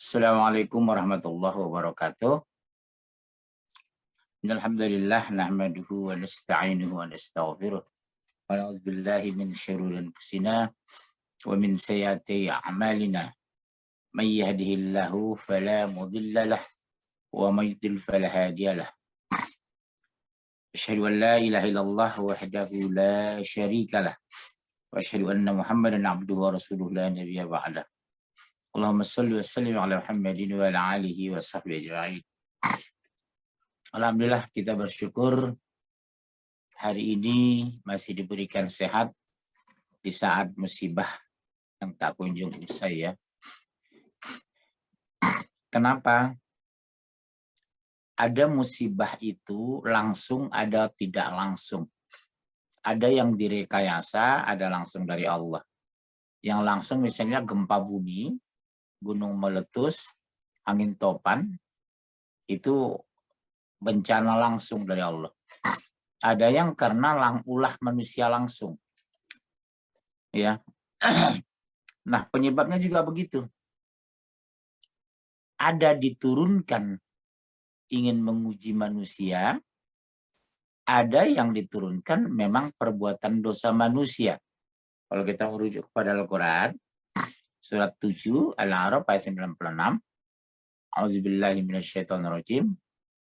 Assalamualaikum warahmatullahi wabarakatuh. Alhamdulillah nahmaduhu wa nasta'inuhu wa nastaghfiruh. Wa na'udzu billahi min syururi anfusina wa min sayyiati a'malina. May yahdihillahu fala mudilla lahu wa may yudlil fala hadiya lahu. Asyhadu an la ilaha illallah wahdahu la syarika lah. Wa asyhadu anna Muhammadan abduhu wa rasuluhu la nabiyya ba'dah. Allahumma shalli wa sallim ala Muhammadin wa ala alihi wa sahbihi ajma'in. Alhamdulillah kita bersyukur hari ini masih diberikan sehat di saat musibah yang tak kunjung usai ya. Kenapa? Ada musibah itu langsung, ada tidak langsung. Ada yang direkayasa, ada langsung dari Allah. Yang langsung misalnya gempa bumi, gunung meletus, angin topan, itu bencana langsung dari Allah. Ada yang karena ulah manusia langsung. Ya. Nah, penyebabnya juga begitu. Ada diturunkan ingin menguji manusia, ada yang diturunkan memang perbuatan dosa manusia. Kalau kita merujuk kepada Al-Qur'an, surat 7 Al-A'raf ayat 96, A'udzubillahi minasyaitonirrajim.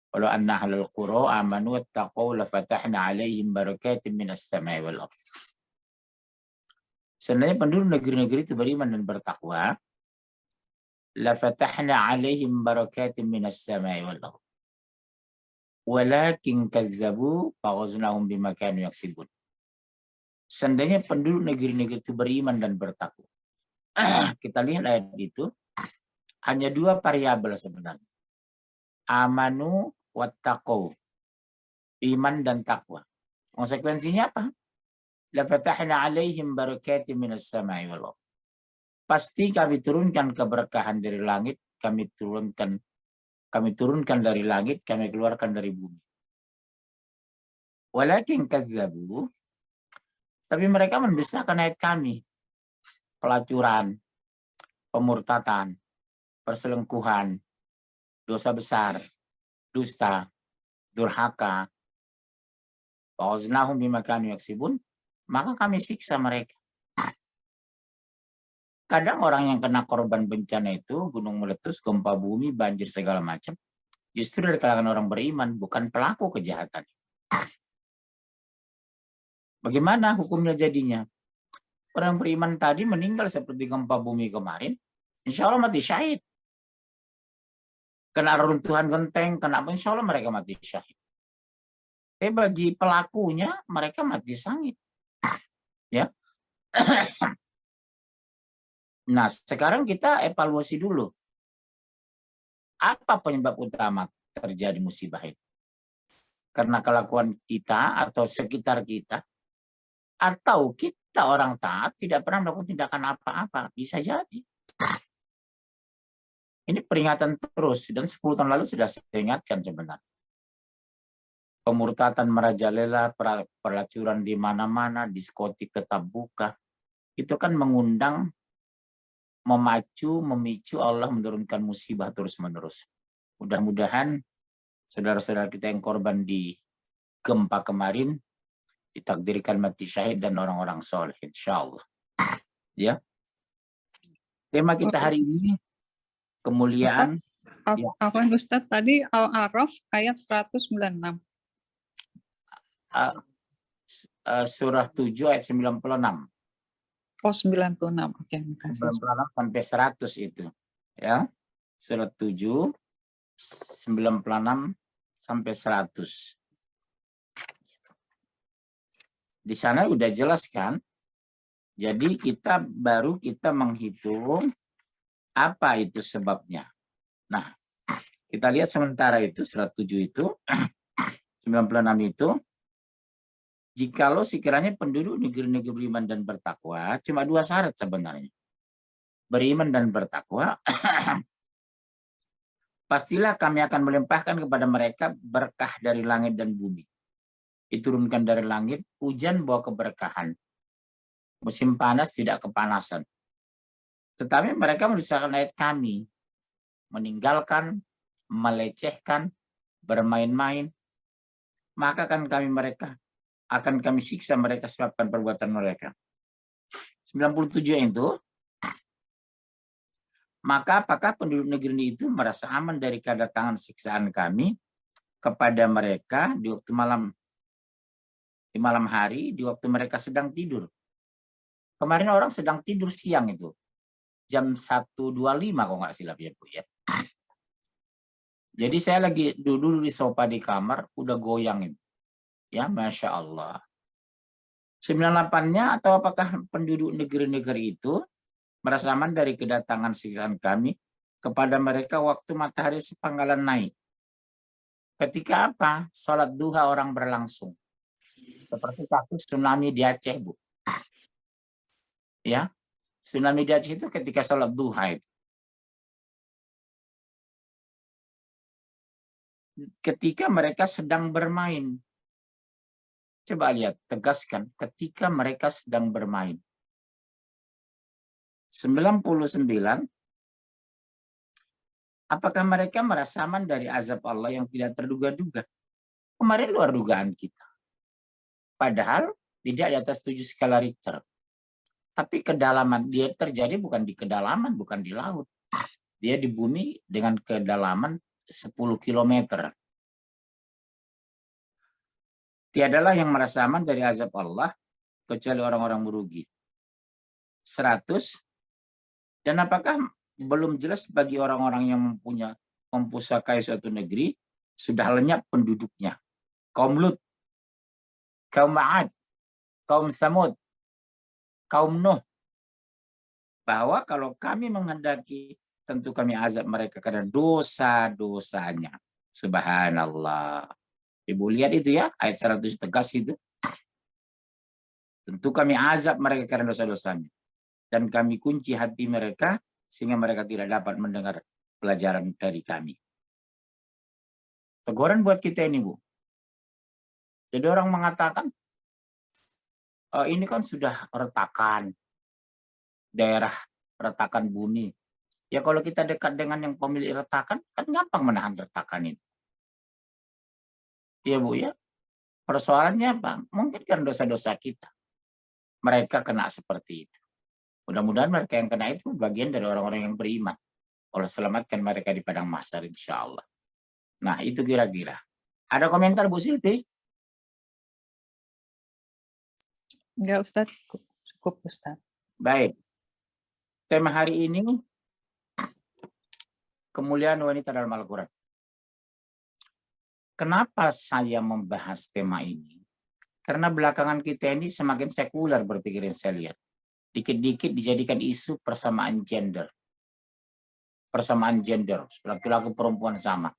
Walau anna ahlal qura amanu wattaqau lafatahna 'alaihim barakatim minas sama'i wal ardh. Sebenarnya penduduk negeri-negeri itu beriman dan bertakwa, lafatahna 'alaihim barakatim minas sama'i wal ardh. Walakin kazzabu faghaznahum bima kanu yaksibun. Seandainya penduduk negeri-negeri itu beriman dan bertakwa. Kita lihat ayat itu, hanya dua variabel sebenarnya. Amanu wattaqau, iman dan takwa. Konsekuensinya apa? La fatahna 'alaihim barakatim minas sama'i wal ardh. Pasti kami turunkan keberkahan dari langit, kami turunkan dari langit, kami keluarkan dari bumi. Walakin kazzabu, tapi mereka mendustakan ayat kami. Pelacuran, pemurtatan, perselingkuhan, dosa besar, dusta, durhaka, fa'aznahum bima kanu yaksibun, maka kami siksa mereka. Kadang orang yang kena korban bencana itu, gunung meletus, gempa bumi, banjir segala macam, justru dari kalangan orang beriman, bukan pelaku kejahatan. Bagaimana hukumnya jadinya? Orang beriman tadi meninggal seperti gempa bumi kemarin, insya Allah mati syahid. Kena runtuhan genteng, kena apa, insya Allah mereka mati syahid. Bagi pelakunya, mereka mati sangit. Ya. Nah, sekarang kita evaluasi dulu. Apa penyebab utama terjadi musibah itu? Karena kelakuan kita atau sekitar kita, atau kita orang taat tidak pernah melakukan tindakan apa-apa. Bisa jadi. Ini peringatan terus, dan 10 tahun lalu sudah saya ingatkan sebenarnya. Pemurtatan merajalela, pelacuran di mana-mana, diskotik tetap buka. Itu kan mengundang, memicu Allah menurunkan musibah terus-menerus. Mudah-mudahan saudara-saudara kita yang korban di gempa kemarin ditakdirkan mati syahid dan orang-orang soleh, insya Allah. Ya. Tema kita hari ini kemuliaan. Ustadz tadi Al-A'raf ayat 196. Surah 7 ayat 96. Oh, 96. Oke, makasih. 96 sampai 100 itu. Ya. Surah 7 96 sampai 100. Di sana udah jelas kan? Jadi kita menghitung apa itu sebabnya. Nah, kita lihat sementara itu surat 7 itu 96 itu, jikalau sekiranya penduduk negeri-negeri beriman dan bertakwa, cuma dua syarat sebenarnya. Beriman dan bertakwa, pastilah kami akan melimpahkan kepada mereka berkah dari langit dan bumi. Diturunkan dari langit, hujan bawa keberkahan. Musim panas tidak kepanasan. Tetapi mereka mendustakan ayat kami. meninggalkan, melecehkan, bermain-main, maka akan kami siksa mereka sebabkan perbuatan mereka. 97 itu, maka apakah penduduk negeri itu merasa aman dari kedatangan siksaan kami kepada mereka di waktu di malam hari, di waktu mereka sedang tidur. Kemarin orang sedang tidur siang itu, jam 1.25 kalau nggak silap ya Bu ya. Jadi saya lagi duduk di sofa di kamar, udah goyang itu. Ya, Masya Allah. 98-nya atau apakah penduduk negeri-negeri itu merasa aman dari kedatangan siksaan kami kepada mereka waktu matahari sepanggalan naik. Ketika apa? Sholat duha orang berlangsung. Seperti kasus tsunami di Aceh, Bu. Ya, tsunami di Aceh itu ketika sholat duha itu. Ketika mereka sedang bermain. Coba lihat, tegaskan, ketika mereka sedang bermain. 99, apakah mereka merasa aman dari azab Allah yang tidak terduga-duga? Kemarin luar dugaan kita. Padahal tidak di atas 7 skala Richter. Tapi kedalaman dia terjadi bukan di kedalaman, bukan di laut. Dia di bumi dengan kedalaman 10 km. Tiadalah yang merasa aman dari azab Allah kecuali orang-orang merugi. 100. Dan apakah belum jelas bagi orang-orang yang mempusakai suatu negeri sudah lenyap penduduknya? Kaum Lut, kaum Ma'ad, kaum Thamud, kaum Nuh. Bahwa kalau kami menghendaki, tentu kami azab mereka karena dosa-dosanya. Subhanallah. Ibu lihat itu ya, ayat 100 tegas itu. Tentu kami azab mereka karena dosa-dosanya. Dan kami kunci hati mereka sehingga mereka tidak dapat mendengar pelajaran dari kami. Teguran buat kita ini, Bu. Jadi orang mengatakan, ini kan sudah retakan, daerah retakan bumi. Ya kalau kita dekat dengan yang pemilik retakan, kan gampang menahan retakan itu. Ya Bu ya. Persoalannya apa? Mungkin karena dosa-dosa kita. Mereka kena seperti itu. Mudah-mudahan mereka yang kena itu bagian dari orang-orang yang beriman. Allah selamatkan mereka di padang mahsyar insya Allah. Nah itu kira-kira. Ada komentar Bu Silvi? Enggak Ustaz, cukup Ustaz. Baik. Tema hari ini, kemuliaan wanita dalam Al-Quran. Kenapa saya membahas tema ini? Karena belakangan kita ini semakin sekuler berpikir yang saya lihat. Dikit-dikit dijadikan isu persamaan gender. Persamaan gender, laki-laki perempuan sama.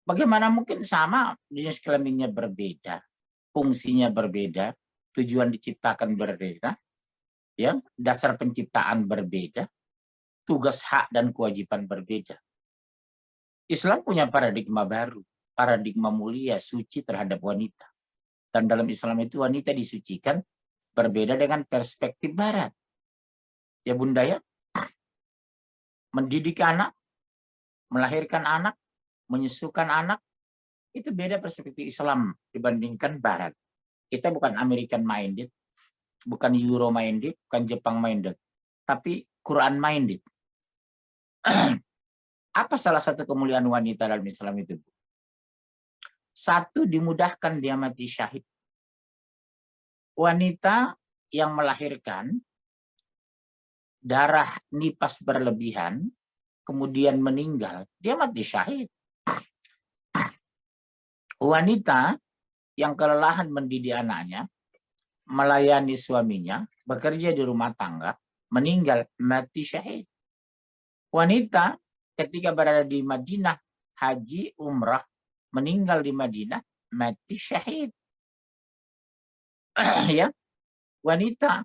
Bagaimana mungkin sama, jenis kelaminnya berbeda, fungsinya berbeda, tujuan diciptakan berbeda, ya, dasar penciptaan berbeda, tugas hak dan kewajiban berbeda. Islam punya paradigma baru, paradigma mulia, suci terhadap wanita. Dan dalam Islam itu wanita disucikan berbeda dengan perspektif barat. Ya Bunda ya, mendidik anak, melahirkan anak, menyusukan anak, itu beda perspektif Islam dibandingkan barat. Kita bukan American minded, bukan Euro minded, bukan Jepang minded, tapi Quran minded. Apa salah satu kemuliaan wanita dalam Islam itu? Satu, dimudahkan dia mati syahid. Wanita yang melahirkan darah nipas berlebihan, kemudian meninggal, dia mati syahid. Wanita yang kelelahan mendidik anaknya, melayani suaminya, bekerja di rumah tangga, meninggal, mati syahid. Wanita ketika berada di Madinah, haji, umrah, meninggal di Madinah, mati syahid. Ya, wanita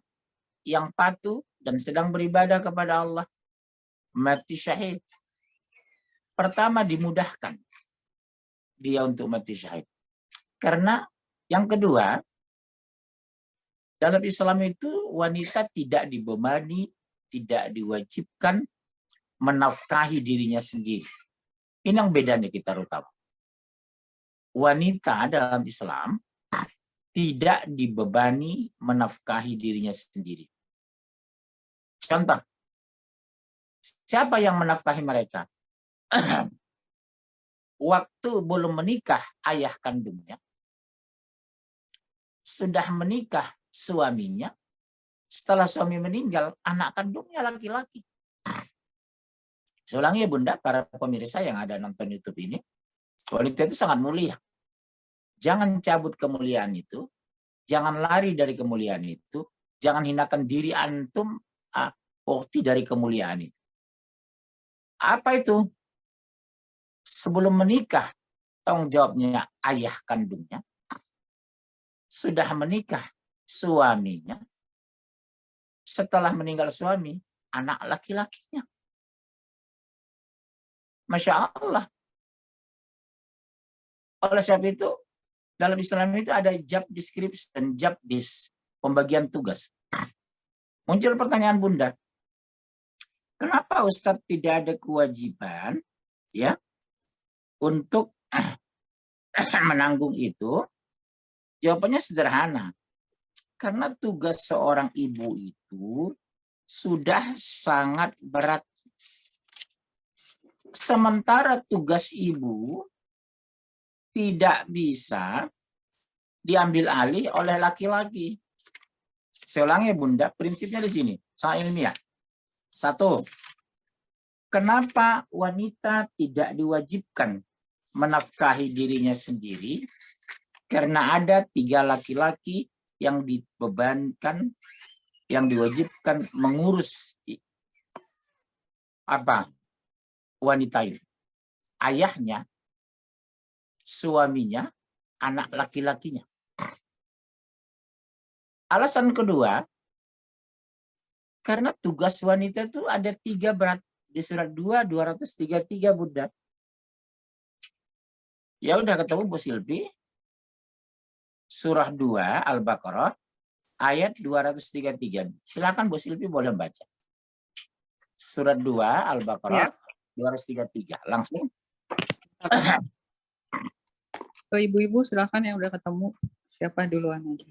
yang patuh dan sedang beribadah kepada Allah, mati syahid. Pertama, dimudahkan dia untuk mati syahid. Karena yang kedua, dalam Islam itu wanita tidak dibebani, tidak diwajibkan menafkahi dirinya sendiri. Ini yang bedanya kita utama. Wanita dalam Islam tidak dibebani menafkahi dirinya sendiri. Contoh, siapa yang menafkahi mereka? Waktu belum menikah ayah kandungnya, sudah menikah suaminya, setelah suami meninggal anak kandungnya laki-laki. Seulang ya Bunda, para pemirsa yang ada nonton YouTube ini, wanita itu sangat mulia. Jangan cabut kemuliaan itu, jangan lari dari kemuliaan itu, jangan hinakan diri antum dari kemuliaan itu. Apa itu? Sebelum menikah, tanggung jawabnya ayah kandungnya. Sudah menikah suaminya. Setelah meninggal suami, anak laki-lakinya. Masya Allah. Oleh sebab itu, dalam Islam itu ada job description, job desk, pembagian tugas. Muncul pertanyaan Bunda, kenapa Ustadz tidak ada kewajiban ya untuk menanggung itu? Jawabannya sederhana. Karena tugas seorang ibu itu sudah sangat berat. Sementara tugas ibu tidak bisa diambil alih oleh laki-laki. Saya ulangi Bunda, prinsipnya di sini, sangat ilmiah. 1. Kenapa wanita tidak diwajibkan menafkahi dirinya sendiri? Karena ada 3 laki-laki yang dibebankan, yang diwajibkan mengurus wanita itu. Ayahnya, suaminya, anak laki-lakinya. Alasan kedua, karena tugas wanita itu ada 3 berat. Di surat 2, 233 Bunda. Ya udah ketemu Bu Silvi. Surah 2 Al-Baqarah ayat 233. Silakan Bu Silvi boleh baca. Surat 2 Al-Baqarah 233. Langsung. Ibu-ibu silakan yang udah ketemu. Siapa duluan aja.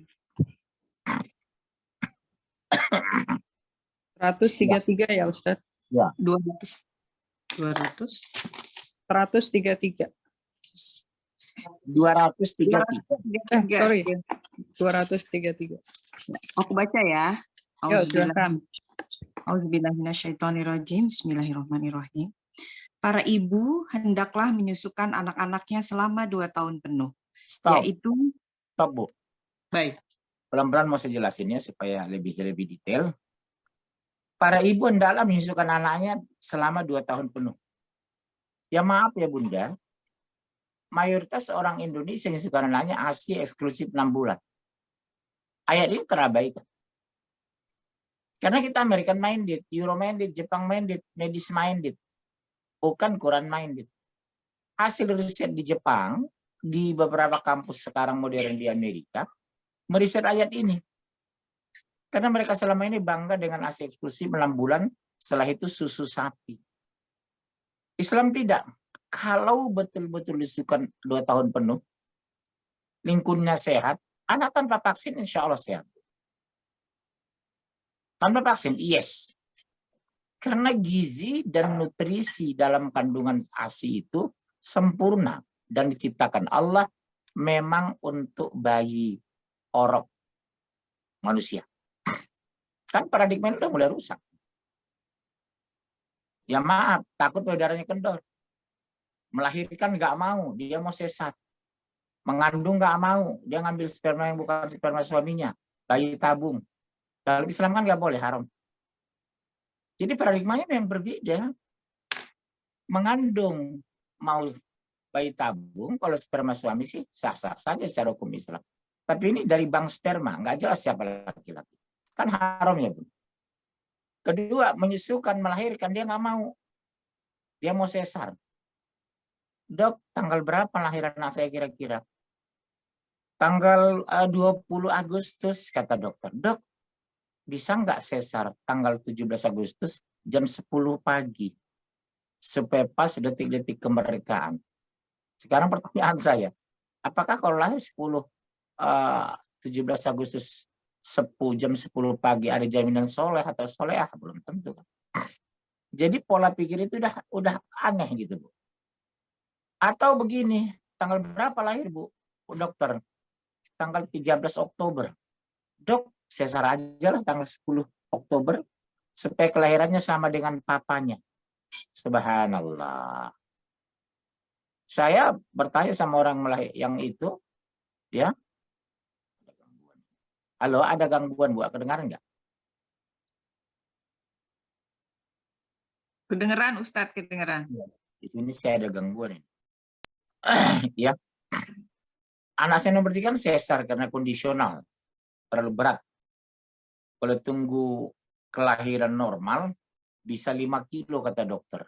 133 ya Ustadz? Ya. 200. 133. 233. Sorry. 233. Aku baca ya. Ya, silakan. Auzubillahiminasyaitonirrajim. Bismillahirrahmanirrahim. Para ibu hendaklah menyusukan anak-anaknya selama 2 tahun penuh. Stop. Yaitu Stop, Bu. baik. Pelan-pelan mau saya jelasin ya supaya lebih detail. Para ibu hendaklah menyusukan anaknya selama 2 tahun penuh. Ya maaf ya Bunda, mayoritas orang Indonesia menyusukan anaknya ASI eksklusif 6 bulan. Ayat ini terabaikan. Karena kita American minded, Euro minded, Jepang minded, medis minded. Bukan Quran minded. Hasil riset di Jepang, di beberapa kampus sekarang modern di Amerika, meriset ayat ini. Karena mereka selama ini bangga dengan ASI eksklusif 6 bulan, setelah itu susu sapi. Islam tidak. Kalau betul-betul disusukan 2 tahun penuh, lingkungannya sehat, anak tanpa vaksin insya Allah sehat. Tanpa vaksin, yes. Karena gizi dan nutrisi dalam kandungan ASI itu sempurna dan diciptakan Allah memang untuk bayi orok manusia. Kan paradigma itu udah mulai rusak. Ya maaf, takut darahnya kendor. Melahirkan nggak mau, dia mau sesat. Mengandung nggak mau, dia ngambil sperma yang bukan sperma suaminya. Bayi tabung. Dalam Islam kan nggak boleh, haram. Jadi paradigmanya yang berbeda. Mengandung mau bayi tabung, kalau sperma suami sih sah-sah saja secara hukum Islam. Tapi ini dari bank sperma, nggak jelas siapa laki-laki. Kan haram ya, Bu. Kedua, menyusukan, melahirkan, dia nggak mau. Dia mau sesar. Dok, tanggal berapa lahiran anak saya kira-kira? Tanggal 20 Agustus, kata dokter. Dok, bisa nggak sesar tanggal 17 Agustus jam 10 pagi? supaya pas detik-detik kemerdekaan. Sekarang pertanyaan saya, apakah kalau lahir 17 Agustus 10 jam 10 pagi ada jaminan soleh atau solehah? Belum tentu. Jadi pola pikir itu udah aneh gitu, Bu. Atau begini, tanggal berapa lahir, Bu? Dokter, tanggal 13 Oktober. Dok, sesar aja lah tanggal 10 Oktober supaya kelahirannya sama dengan papanya. Subhanallah. Saya bertanya sama orang yang itu, ya. Halo, ada gangguan, Bu? Kedengaran nggak? Kedengeran, Ustadz, kedengeran. Di sini saya ada gangguan ini. Ya. Anak saya nomor 3 kan sesar karena kondisional, terlalu berat. Kalau tunggu kelahiran normal, bisa 5 kilo kata dokter.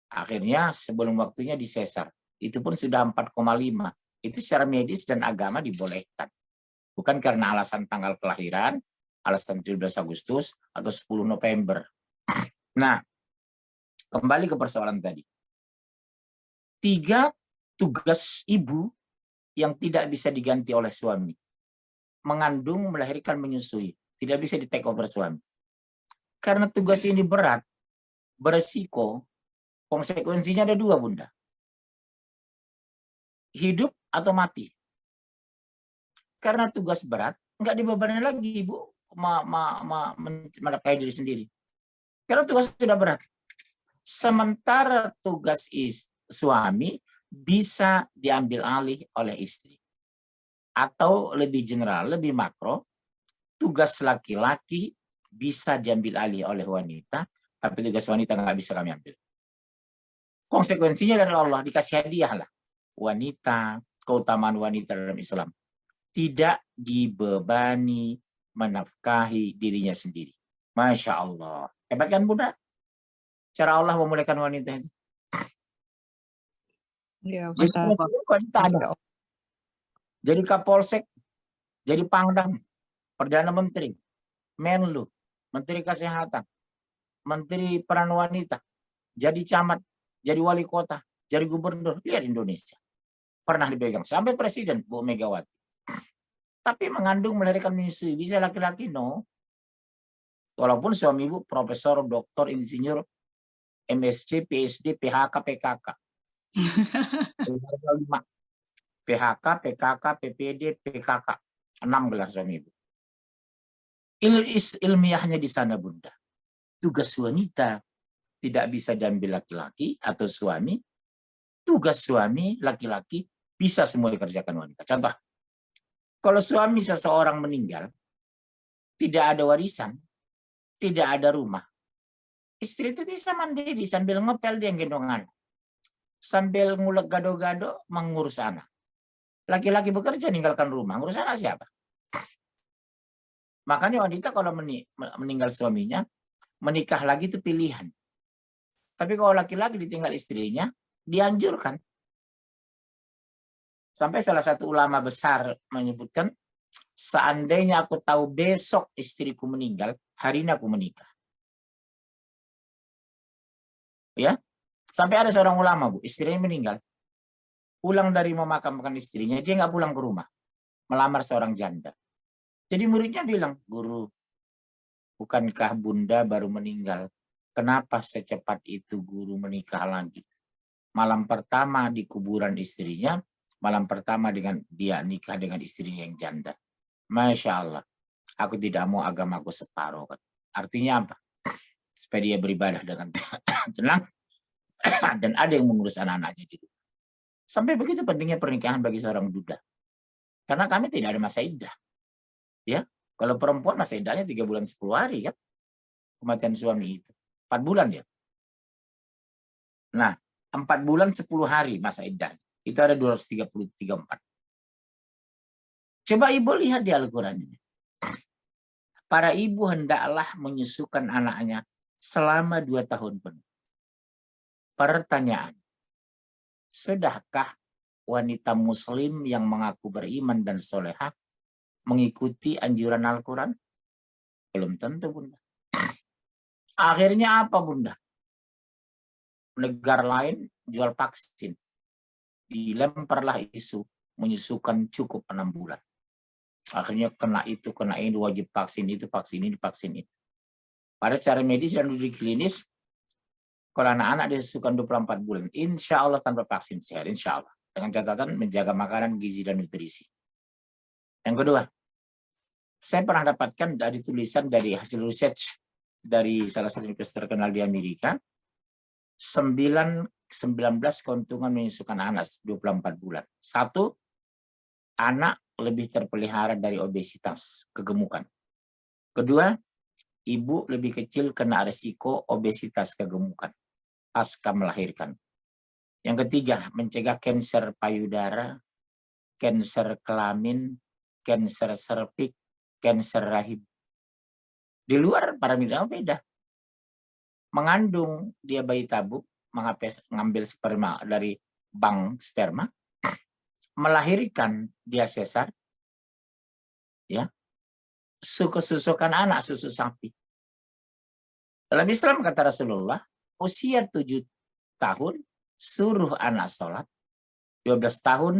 Akhirnya sebelum waktunya disesar. Itu pun sudah 4,5. Itu secara medis dan agama dibolehkan. Bukan karena alasan tanggal kelahiran, alasan 17 Agustus atau 10 November. Nah, kembali ke persoalan tadi. 3 tugas ibu yang tidak bisa diganti oleh suami. Mengandung, melahirkan, menyusui. Tidak bisa di-take over suami. Karena tugas ini berat, beresiko, konsekuensinya ada 2, Bunda. Hidup atau mati. Karena tugas berat, nggak dibebani lagi, Ibu, menafkahi diri sendiri. Karena tugas sudah berat. Sementara tugas suami bisa diambil alih oleh istri. Atau lebih general, lebih makro, tugas laki-laki bisa diambil alih oleh wanita, tapi tugas wanita nggak bisa kami ambil. Konsekuensinya dari Allah, dikasih hadiah lah. Wanita, keutamaan wanita dalam Islam. Tidak dibebani menafkahi dirinya sendiri. Masya Allah. Hebat kan, Bunda? Cara Allah memuliakan wanita itu. Ya, Jadi wanita ada. Jadi Kapolsek, jadi Pangdam, Perdana Menteri, Menlu, Menteri Kesehatan, Menteri Peran Wanita, jadi camat, jadi wali kota, jadi gubernur. Lihat Indonesia. Pernah dipegang. Sampai presiden, Bu Megawati. Tapi mengandung, melahirkan, menyusui. Bisa laki-laki? No. Walaupun suami ibu profesor, doktor, insinyur, MSc, PhD, PHK, PKK. PHK, PKK, PPD, PKK. 6 gelar suami ibu. Ilmiahnya di sana, Bunda. Tugas wanita tidak bisa diambil laki-laki atau suami. Tugas suami, laki-laki, bisa semua dikerjakan wanita. Contoh, kalau suami seseorang meninggal, tidak ada warisan, tidak ada rumah, istri itu bisa mandiri sambil ngepel dia gendongan, sambil ngulek gado-gado mengurus anak. Laki-laki bekerja ninggalkan rumah, ngurus anak siapa? Makanya wanita kalau meninggal suaminya, menikah lagi itu pilihan. Tapi kalau laki-laki ditinggal istrinya, dianjurkan. Sampai salah satu ulama besar menyebutkan, seandainya aku tahu besok istriku meninggal, hari ini aku menikah. Ya, sampai ada seorang ulama, Bu, istrinya meninggal, pulang dari memakamkan istrinya, dia nggak pulang ke rumah, melamar seorang janda. Jadi muridnya bilang, guru, bukankah Bunda baru meninggal? Kenapa secepat itu guru menikah lagi? Malam pertama di kuburan istrinya, malam pertama dengan dia nikah dengan istrinya yang janda. Masya Allah, aku tidak mau agamaku separuh. Artinya apa? Supaya dia beribadah dengan tenang dan ada yang mengurus anak-anaknya gitu. Sampai begitu pentingnya pernikahan bagi seorang duda. Karena kami tidak ada masa iddah. Ya, kalau perempuan masa iddahnya 3 bulan 10 hari ya. Kematian suami itu 4 bulan ya. Nah, 4 bulan 10 hari masa iddah. Itu ada 233. Coba ibu lihat di Al-Quran ini. Para ibu hendaklah menyusukan anaknya selama 2 tahun penuh. Pertanyaan, sudahkah wanita muslim yang mengaku beriman dan solehah mengikuti anjuran Al-Quran? Belum tentu, Bunda. Akhirnya apa, Bunda? negara lain jual vaksin. Dilemparlah isu menyusukan cukup 6 bulan. Akhirnya kena itu, kena ini, wajib vaksin itu, vaksin ini, vaksin itu. Pada cara medis dan uji klinis, kalau anak-anak disusukan 24 bulan, insya Allah tanpa vaksin sehat, insya Allah. Dengan catatan menjaga makanan, gizi, dan nutrisi. Yang kedua, saya pernah dapatkan dari tulisan dari hasil research dari salah satu universitas terkenal di Amerika, 19 keuntungan menyusukan anak 24 bulan. 1, anak lebih terpelihara dari obesitas, kegemukan. Kedua, ibu lebih kecil kena risiko obesitas, kegemukan pasca melahirkan. Yang ketiga, mencegah kanker payudara, kanker kelamin, kanker serviks, kanker rahim. Di luar para media beda. Mengandung dia bayi tabung, mengambil sperma dari bank sperma, melahirkan dia sesar, ya, susukan anak susu sapi. Dalam Islam kata Rasulullah, usia 7 tahun suruh anak sholat, 12 tahun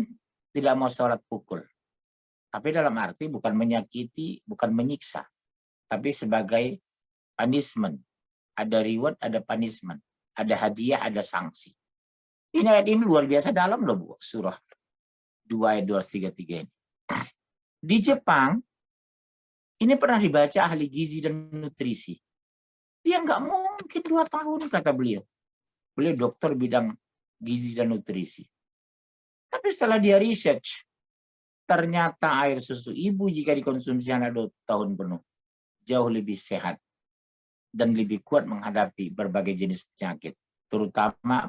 tidak mau sholat pukul. Tapi dalam arti bukan menyakiti, bukan menyiksa, tapi sebagai punishment. Ada reward, ada punishment. Ada hadiah, ada sanksi. Ini ayat ini luar biasa dalam loh, Bu. Surah 2 ayat 233 ini. Di Jepang, ini pernah dibaca ahli gizi dan nutrisi. Dia nggak mungkin 2 tahun, kata beliau. Beliau dokter bidang gizi dan nutrisi. Tapi setelah dia research, ternyata air susu ibu jika dikonsumsi anak 2 tahun penuh, jauh lebih sehat dan lebih kuat menghadapi berbagai jenis penyakit, terutama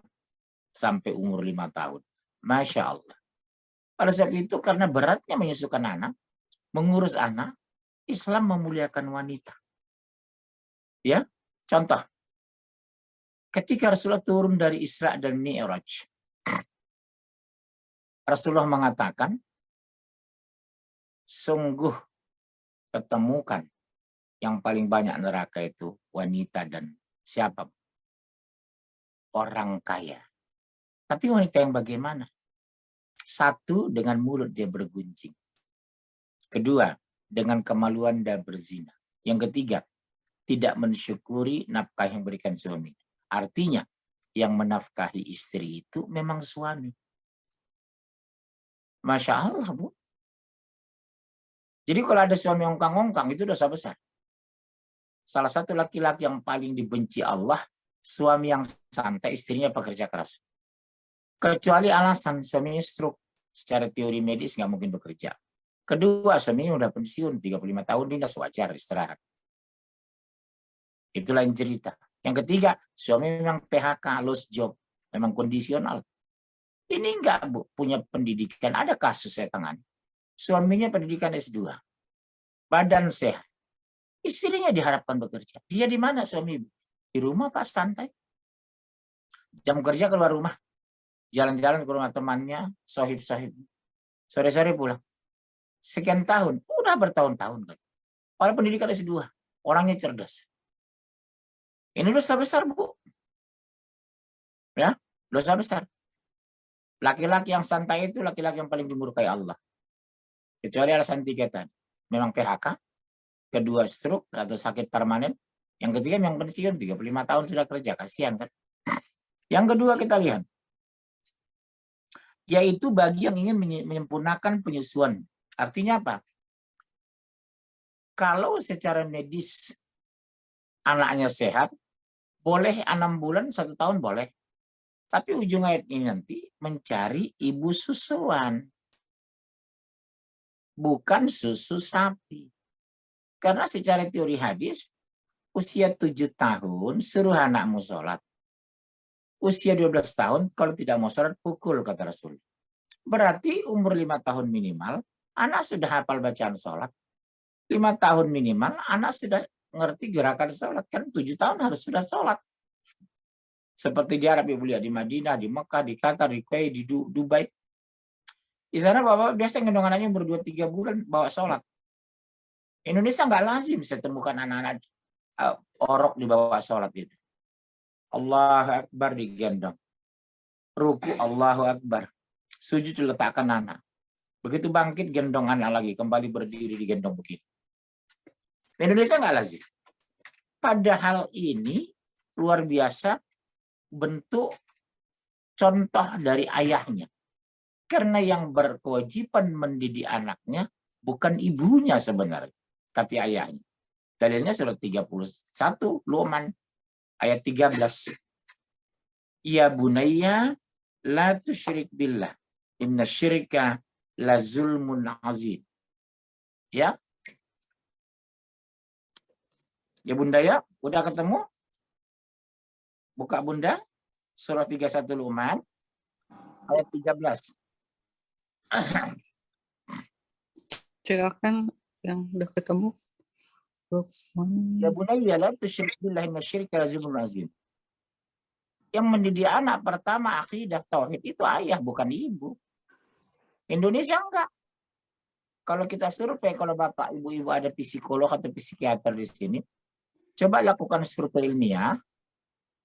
sampai umur 5 tahun. Masya Allah. Pada saat itu karena beratnya menyusukan anak, mengurus anak, Islam memuliakan wanita. Ya, contoh. Ketika Rasulullah turun dari Isra dan Mi'raj, Rasulullah mengatakan, sungguh ketemukan yang paling banyak neraka itu wanita dan siapa? Orang kaya. Tapi wanita yang bagaimana? 1, dengan mulut dia bergunjing. 2, dengan kemaluan dan berzina. Yang 3, tidak mensyukuri nafkah yang berikan suami. Artinya, yang menafkahi istri itu memang suami. Masya Allah, Bu. Jadi kalau ada suami ongkang-ongkang, itu dosa besar. Salah satu laki-laki yang paling dibenci Allah, suami yang santai, istrinya pekerja keras. Kecuali alasan suaminya stroke. Secara teori medis nggak mungkin bekerja. Kedua, suaminya udah pensiun, 35 tahun, dinas wajar, istirahat. Itu lain cerita. Yang ketiga, suami memang PHK, lost job, memang kondisional. Ini enggak, Bu, punya pendidikan. Ada kasus saya tangani. Suaminya pendidikan S2. Badan sehat. Istrinya diharapkan bekerja. Dia di mana suami? Di rumah, Pak, santai. Jam kerja keluar rumah. Jalan-jalan ke rumah temannya, sohib-sohib. Sore-sore pulang. Sekian tahun. Udah bertahun-tahun. Kan. Padahal pendidikan S2. Orangnya cerdas. Ini dosa besar, Bu. Ya, dosa besar. Laki-laki yang santai itu laki-laki yang paling dimurkai Allah. Kecuali alasan 3 tadi. Memang PHK. Kedua, stroke atau sakit permanen. Yang ketiga, yang pensiun 35 tahun sudah kerja. Kasihan kan. Yang kedua kita lihat. Yaitu bagi yang ingin menyempurnakan penyusuan. Artinya apa? Kalau secara medis anaknya sehat, boleh 6 bulan, 1 tahun boleh. Tapi ujung ayat ini nanti mencari ibu susuan. Bukan susu sapi. Karena secara teori hadis, usia 7 tahun suruh anakmu sholat. Usia 12 tahun kalau tidak mau sholat pukul, kata Rasul. Berarti umur 5 tahun minimal, anak sudah hafal bacaan sholat. 5 tahun minimal, anak sudah ngerti gerakan sholat. Kan 7 tahun harus sudah sholat. Seperti di Arab, Ibu lihat, di Madinah, di Mekah, di Qatar, di Kuwait, di Dubai. Di sana bapak biasa gendong anaknya berdua 3 bulan bawa sholat. Indonesia nggak lazim saya temukan anak-anak orok dibawa sholat gitu. Allahu Akbar digendong. Ruku Allahu Akbar. Sujud letakkan anak. Begitu bangkit gendong anak lagi. Kembali berdiri digendong begitu. Indonesia nggak lazim. Padahal ini luar biasa bentuk contoh dari ayahnya. Karena yang berkewajiban mendidik anaknya bukan ibunya sebenarnya, tapi ayahnya. Dalilnya surat 31 Luqman ayat 13. Ya bunayya la tusyrik billah. Inna syirka la zulmun azim. Ya. Ya bunda ya, udah ketemu? Buka bunda. Surah 31 Luqman ayat 13. Silakan yang udah ketemu. Ya bunayya la tusyrik billah inna syirka la zulmun azim. Yang mendidik anak pertama akidah tauhid itu ayah bukan ibu. Indonesia enggak. Kalau kita survei, kalau bapak ibu-ibu ada psikolog atau psikiater di sini, coba lakukan survei ilmiah.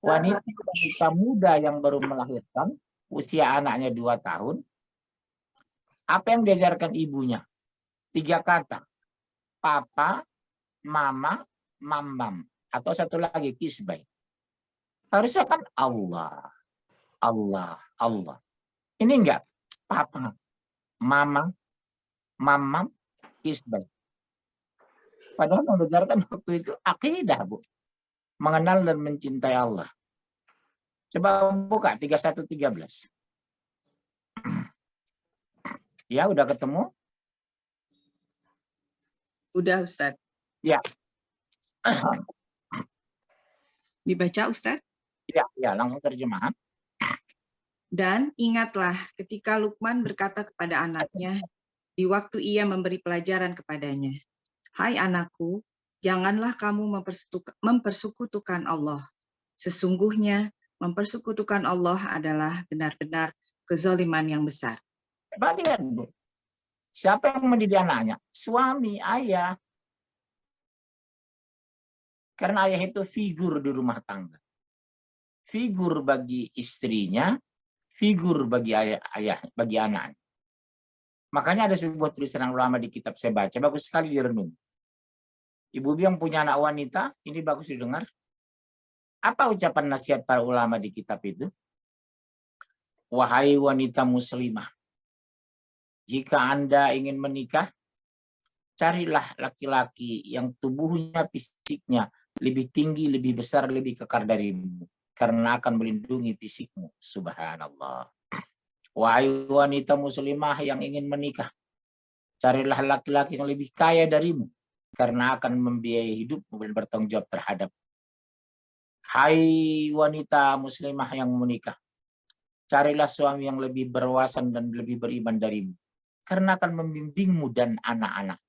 Wanita muda yang baru melahirkan, usia anaknya 2 tahun, apa yang diajarkan ibunya? 3 kata. Papa, mama, mamam. Atau satu lagi, kisbay. Harusnya kan Allah. Allah, Allah. Ini enggak. Papa, mama, mamam, kisbay. Padahal mengajarkan waktu itu akidah, Bu. Mengenal dan mencintai Allah. Coba buka 31-13. Ya, udah ketemu? Udah, Ustadz. Ya. Dibaca, Ustadz. Ya, langsung terjemahan. Dan ingatlah ketika Luqman berkata kepada anaknya di waktu ia memberi pelajaran kepadanya, "Hai anakku, janganlah kamu mempersekutukan Allah. Sesungguhnya mempersekutukan Allah adalah benar-benar kezaliman yang besar." Coba lihat, Bu. Siapa yang mendidik anaknya? Suami, ayah. Karena ayah itu figur di rumah tangga. Figur bagi istrinya, figur bagi ayah bagi anak. Makanya ada sebuah tulisan ulama di kitab saya baca, bagus sekali direnung. Ibu yang punya anak wanita, ini bagus didengar. Apa ucapan nasihat para ulama di kitab itu? Wahai wanita muslimah, jika Anda ingin menikah, carilah laki-laki yang tubuhnya, fisiknya lebih tinggi, lebih besar, lebih kekar darimu. Karena akan melindungi fisikmu. Subhanallah. Wahai wanita muslimah yang ingin menikah, carilah laki-laki yang lebih kaya darimu. Karena akan membiayai hidupmu dan bertanggung jawab terhadap. Hai wanita muslimah yang menikah, carilah suami yang lebih berwawasan dan lebih beriman darimu. Karena akan membimbingmu dan anak-anak.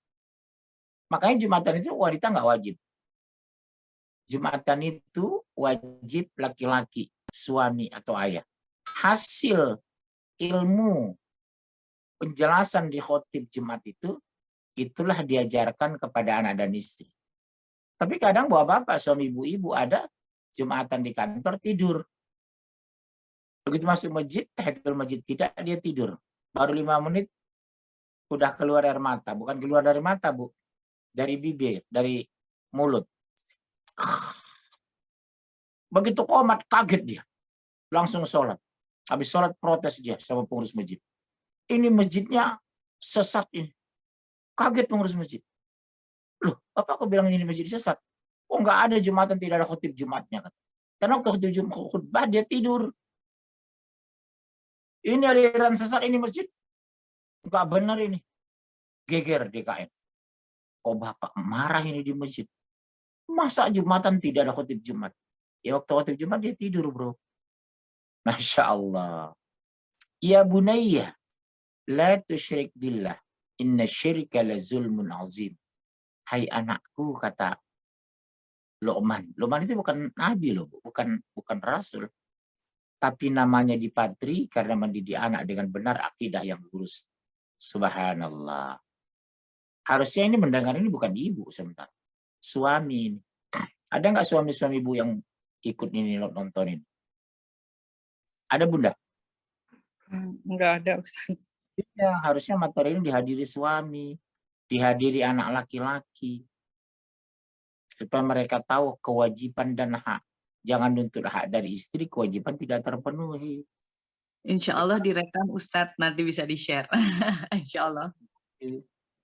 Makanya Jumatan itu wanita nggak wajib. Jumatan itu wajib laki-laki, suami atau ayah. Hasil ilmu penjelasan di khotib Jumat itu, itulah diajarkan kepada anak dan istri. Tapi kadang bapak-bapak, suami ibu-ibu ada Jumatan di kantor tidur. Begitu masuk masjid, tahiyatul masjid tidak, dia tidur. Baru 5 menit udah keluar air mata. Bukan keluar dari mata, Bu. Dari bibir, dari mulut. Begitu qomat, kaget dia. Langsung sholat. Habis sholat protes dia sama pengurus masjid. Ini masjidnya sesat ini. Kaget pengurus masjid. Loh, apa aku bilang ini masjid sesat? Oh, nggak ada Jumatan, tidak ada khotib Jumatnya. Karena waktu khotib Jumat khutbah dia tidur. Ini aliran sesat, ini masjid. Nggak benar ini. Geger DKM. Oh, Bapak marah ini di masjid. Masa Jumatan tidak ada khotib Jumat? Ya waktu khotib Jumat dia tidur, bro. Masya Allah. Ya bunayya, la tusyrik billah. Inna syirka la zulmun azim. Hai anakku, kata Luqman. Luqman itu bukan nabi loh, bukan rasul. Tapi namanya dipatri karena mendidik anak dengan benar akidah yang lurus. Subhanallah. Harusnya ini mendengar ini bukan ibu sebentar. Suami ini. Ada nggak suami-suami ibu yang ikut ini nontonin? Ada Bunda? Enggak ada, Ustaz. Ya, harusnya materi ini dihadiri suami, dihadiri anak laki-laki, supaya mereka tahu kewajiban dan hak. Jangan nuntut hak dari istri, kewajiban tidak terpenuhi. Insya Allah direkam Ustadz, nanti bisa di-share. Insya Allah.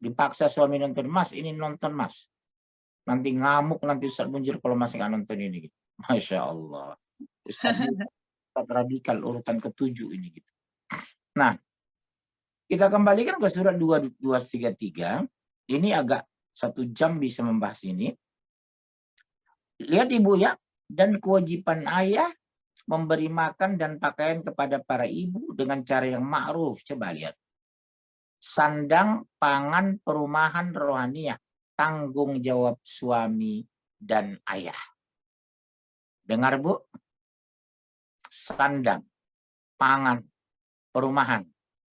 Dipaksa suami nonton, Mas ini nonton Mas. Nanti ngamuk, nanti Ustaz Munjir kalau masih nggak nonton ini. Masya Allah. Ustaz radikal urutan ke-7 ini gitu. Nah, kita kembalikan ke surat 233. Ini agak 1 jam bisa membahas ini. Lihat Ibu ya, dan kewajiban ayah memberi makan dan pakaian kepada para ibu dengan cara yang ma'ruf. Coba lihat. Sandang, pangan, perumahan rohaniah, tanggung jawab suami dan ayah. Dengar Bu? Sandang, pangan, perumahan,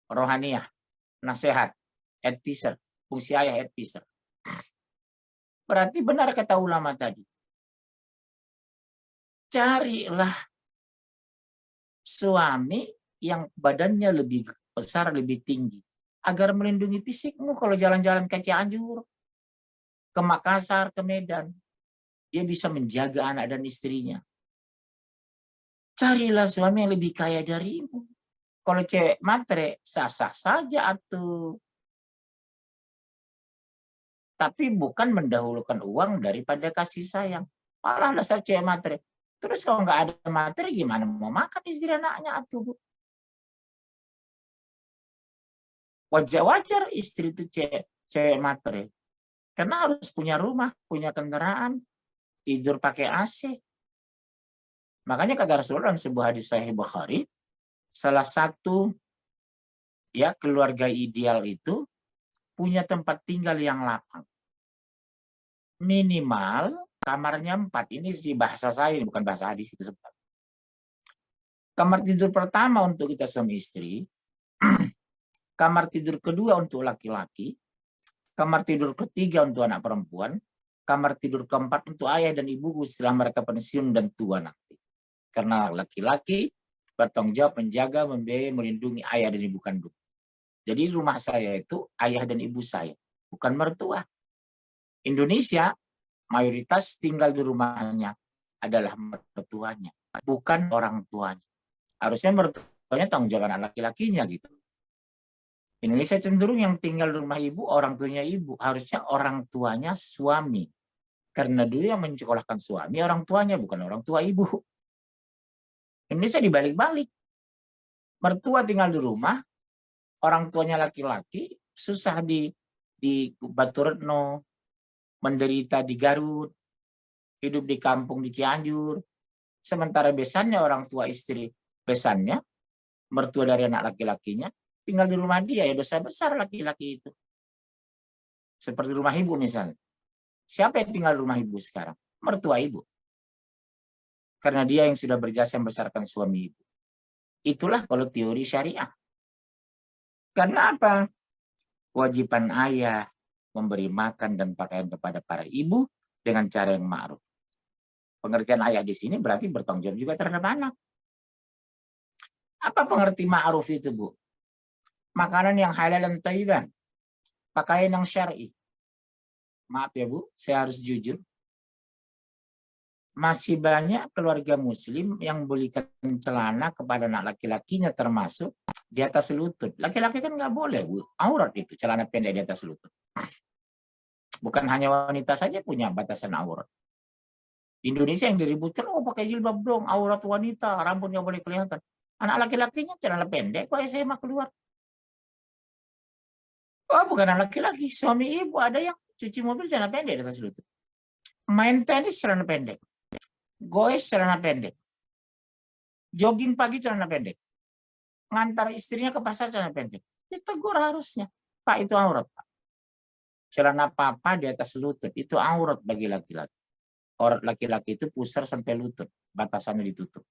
rohaniah, nasihat, advisor, fungsi ayah advisor. Berarti benar kata ulama tadi. Carilah suami yang badannya lebih besar, lebih tinggi. Agar melindungi fisikmu kalau jalan-jalan ke Cianjur, ke Makassar, ke Medan. Dia bisa menjaga anak dan istrinya. Carilah suami yang lebih kaya darimu. Kalau cewek matre, sah-sah saja atuh. Tapi bukan mendahulukan uang daripada kasih sayang. Malah dasar cewek matre. Terus kalau nggak ada materi gimana mau makan istri anaknya atuh Bu? Wajar-wajar istri itu cewek materi. Karena harus punya rumah, punya kendaraan, tidur pakai AC. Makanya kata Rasulullah dalam sebuah hadis Sahih Bukhari, salah satu ya keluarga ideal itu punya tempat tinggal yang lapang. Minimal kamarnya 4. Ini sih bahasa saya, bukan bahasa hadis itu sempat. Kamar tidur pertama untuk kita suami istri, kamar tidur kedua untuk laki-laki, kamar tidur ketiga untuk anak perempuan, kamar tidur keempat untuk ayah dan ibu setelah mereka pensiun dan tua nanti. Karena laki-laki bertanggung jawab menjaga, membiayai, melindungi ayah dan ibu kandung. Jadi rumah saya itu ayah dan ibu saya, bukan mertua. Indonesia mayoritas tinggal di rumahnya adalah mertuanya, bukan orang tuanya. Harusnya mertuanya tanggung jawab anak laki-lakinya gitu. Indonesia cenderung yang tinggal di rumah ibu, orang tuanya ibu. Harusnya orang tuanya suami. Karena dulu yang menyekolahkan suami orang tuanya, bukan orang tua ibu. Indonesia dibalik-balik. Mertua tinggal di rumah, orang tuanya laki-laki, susah di Batu Retno, menderita di Garut, hidup di kampung di Cianjur. Sementara besannya orang tua istri, besannya, mertua dari anak laki-lakinya, tinggal di rumah dia, ya dosa besar laki-laki itu. Seperti rumah ibu misalnya. Siapa yang tinggal di rumah ibu sekarang? Mertua ibu. Karena dia yang sudah berjasa membesarkan suami ibu. Itulah kalau teori syariah. Karena apa? Kewajiban ayah memberi makan dan pakaian kepada para ibu dengan cara yang ma'ruf. Pengertian ayah di sini berarti bertanggung jawab juga terhadap anak. Apa pengerti ma'ruf itu, Bu? Makanan yang halal dan thayyiban. Pakaian yang syar'i. Maaf ya Bu, saya harus jujur. Masih banyak keluarga muslim yang belikan celana kepada anak laki-lakinya termasuk di atas lutut. Laki-laki kan nggak boleh, Bu. Aurat itu, celana pendek di atas lutut. Bukan hanya wanita saja punya batasan aurat. Di Indonesia yang diributkan, oh pakai jilbab dong, aurat wanita, rambut nggak boleh kelihatan. Anak laki-lakinya celana pendek, kok SMA keluar. Oh bukan anak laki-laki, suami ibu ada yang cuci mobil celana pendek di atas lutut. Main tenis celana pendek. Goes celana pendek. Jogging pagi celana pendek. Ngantar istrinya ke pasar celana pendek. Ditegur harusnya. Pak itu aurat, Pak. Celana papa di atas lutut itu aurat bagi laki-laki. Aurat laki-laki itu pusar sampai lutut, batasannya ditutup.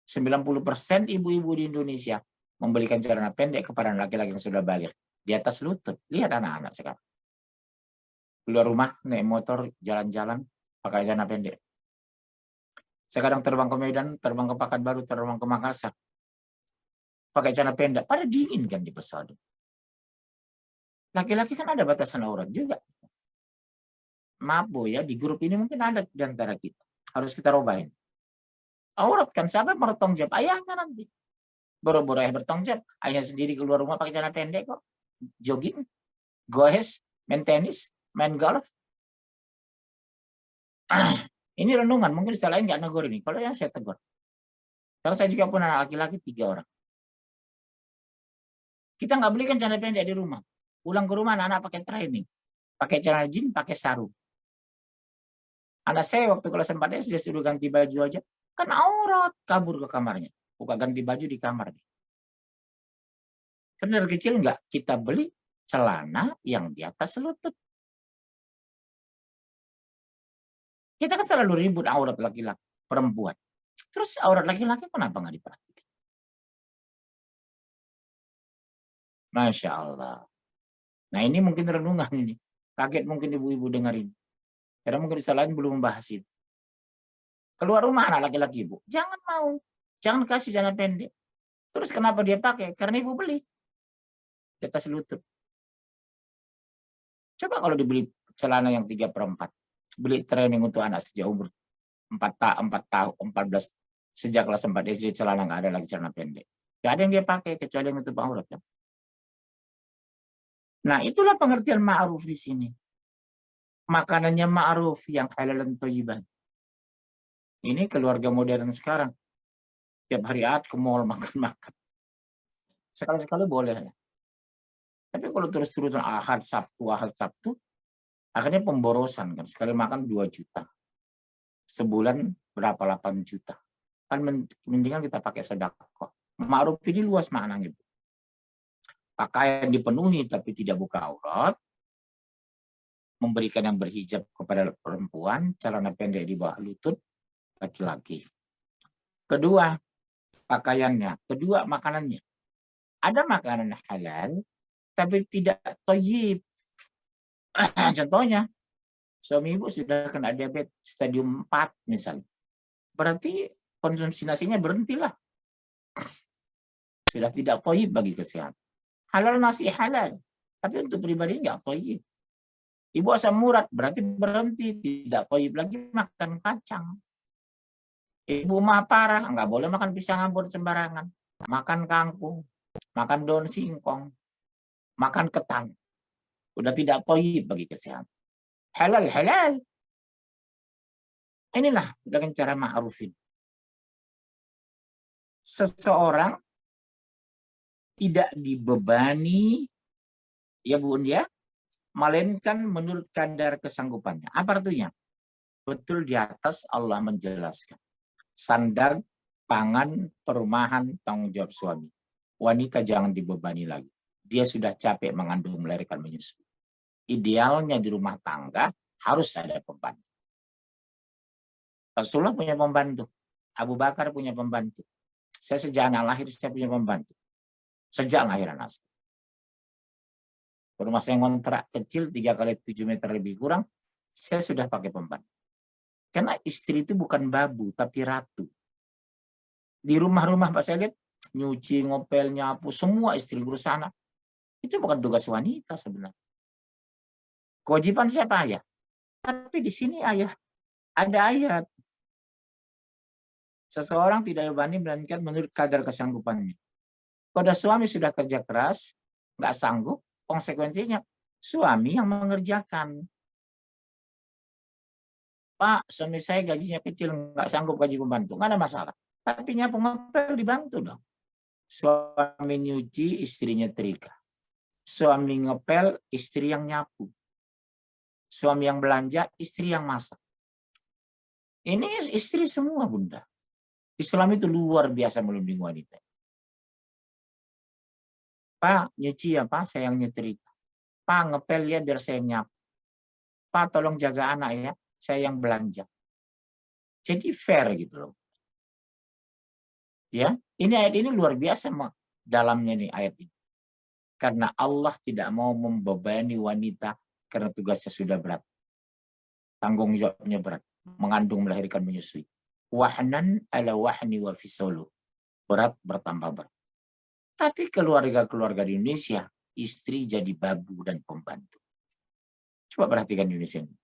90% ibu-ibu di Indonesia membelikan celana pendek kepada laki-laki yang sudah balik di atas lutut. Lihat anak-anak sekarang. Keluar rumah, naik motor, jalan-jalan, pakai celana pendek. Saya kadang terbang ke Medan, terbang ke Pekanbaru, terbang ke Makassar. Pakai celana pendek, pada dingin kan di pesawat. Laki-laki kan ada batasan aurat juga. Maaf Bu ya, di grup ini mungkin ada di antara kita. Harus kita robain. Aurat kan, siapa yang bertanggung jawab? Ayahnya nanti. Boro-boro ayah bertanggung jawab. Ayah sendiri keluar rumah pakai celana pendek kok. Jogging, goes, main tenis, main golf. Ini renungan, mungkin istilah lain nggak negur ini. Kalau yang saya tegur. Karena saya juga punya anak laki-laki 3 orang. Kita nggak belikan celana pendek di rumah. Pulang ke rumah anak-anak pakai training. Pakai celana jeans, pakai sarung. Anak saya waktu kelas 4 SD sudah ganti baju aja. Kan aurat, kabur ke kamarnya. Buka ganti baju di kamar. Karena dari kecil nggak kita beli celana yang di atas lutut. Kita kan selalu ribut aurat laki-laki, perempuan. Terus aurat laki-laki kenapa nggak diperhatikan? Masya Allah. Nah ini mungkin renungan ini. Kaget mungkin ibu-ibu dengerin. Karena mungkin di lain belum membahas itu. Keluar rumah anak laki-laki ibu. Jangan mau. Jangan kasih celana pendek. Terus kenapa dia pakai? Karena ibu beli. Di atas lutut. Coba kalau dibeli celana yang 3/4. Beli training untuk anak sejak umur 4 tahun, 14. Sejak kelas 4 SD celana nggak ada lagi celana pendek. Nggak ada yang dia pakai kecuali yang itu aurat. Kan? Nah itulah pengertian ma'ruf di sini. Makanannya ma'ruf yang halal dan thayyiban. Ini keluarga modern sekarang. Tiap hari ke mall makan-makan. Sekali-sekali boleh ya. Tapi kalau terus-terusan Ahad Sabtu, akhirnya pemborosan kan. Sekali makan 2 juta. Sebulan berapa 8 juta. Kan mendingan kita pakai sedekah. Ma'ruf ini luas maknanya. Pakaian dipenuhi tapi tidak buka aurat. Memberikan yang berhijab kepada perempuan, celana pendek di bawah lutut laki-laki. Kedua, pakaiannya. Kedua, makanannya. Ada makanan halal, tapi tidak thayyib. Contohnya, suami ibu sudah kena diabetes stadium 4 misalnya. Berarti konsumsi nasinya berhentilah. Sudah tidak thayyib bagi kesehatan. Halal nasi halal, tapi untuk pribadi nggak thayyib. Ibu asam urat berarti berhenti, tidak thayyib lagi makan kacang. Ibu mah parah, nggak boleh makan pisang ambon sembarangan. Makan kangkung, makan daun singkong, makan ketan. Udah tidak thayyib bagi kesehatan. Halal. Inilah dengan cara ma'rufin. Seseorang tidak dibebani, ya Bu ya, melainkan menurut kadar kesanggupannya. Apa artinya? Betul di atas Allah menjelaskan. Sandar, pangan, perumahan, tanggung jawab suami. Wanita jangan dibebani lagi. Dia sudah capek mengandung, melahirkan, menyusui. Idealnya di rumah tangga harus ada pembantu. Rasulullah punya pembantu. Abu Bakar punya pembantu. Saya sejak anak lahir saya punya pembantu. Sejak lahiran saya. Rumah saya ngontrak kecil 3 kali 7 meter lebih kurang, saya sudah pakai pembantu. Karena istri itu bukan babu, tapi ratu. Di rumah-rumah Pak saya lihat, nyuci, ngopel, nyapu, semua istri berusaha anak. Itu bukan tugas wanita sebenarnya. Kewajiban siapa ayah? Tapi di sini ayah, ada ayat. Seseorang tidak dibebani melainkan menurut kadar kesanggupannya. Kalau suami sudah kerja keras, nggak sanggup, konsekuensinya suami yang mengerjakan. Pak, suami saya gajinya kecil, nggak sanggup gaji pembantu, nggak ada masalah. Tapi nyapu ngepel dibantu dong. Suami nyuci, istrinya trika. Suami ngepel, istri yang nyapu. Suami yang belanja, istri yang masak. Ini istri semua, Bunda. Islam itu luar biasa melindungi wanita. Pak, nyuci ya Pak, saya yang nyetrika. Pak, ngepel ya biar saya nyapu. Pak, tolong jaga anak ya, saya yang belanja. Jadi fair gitu loh. Ya, ini ayat ini luar biasa dalamnya nih ayat ini. Karena Allah tidak mau membebani wanita karena tugasnya sudah berat. Tanggung jawabnya berat. Mengandung, melahirkan, menyusui. Wahnan ala wahni wa fisolu. Berat bertambah berat. Tapi keluarga-keluarga di Indonesia, istri jadi babu dan pembantu. Coba perhatikan di Indonesia ini.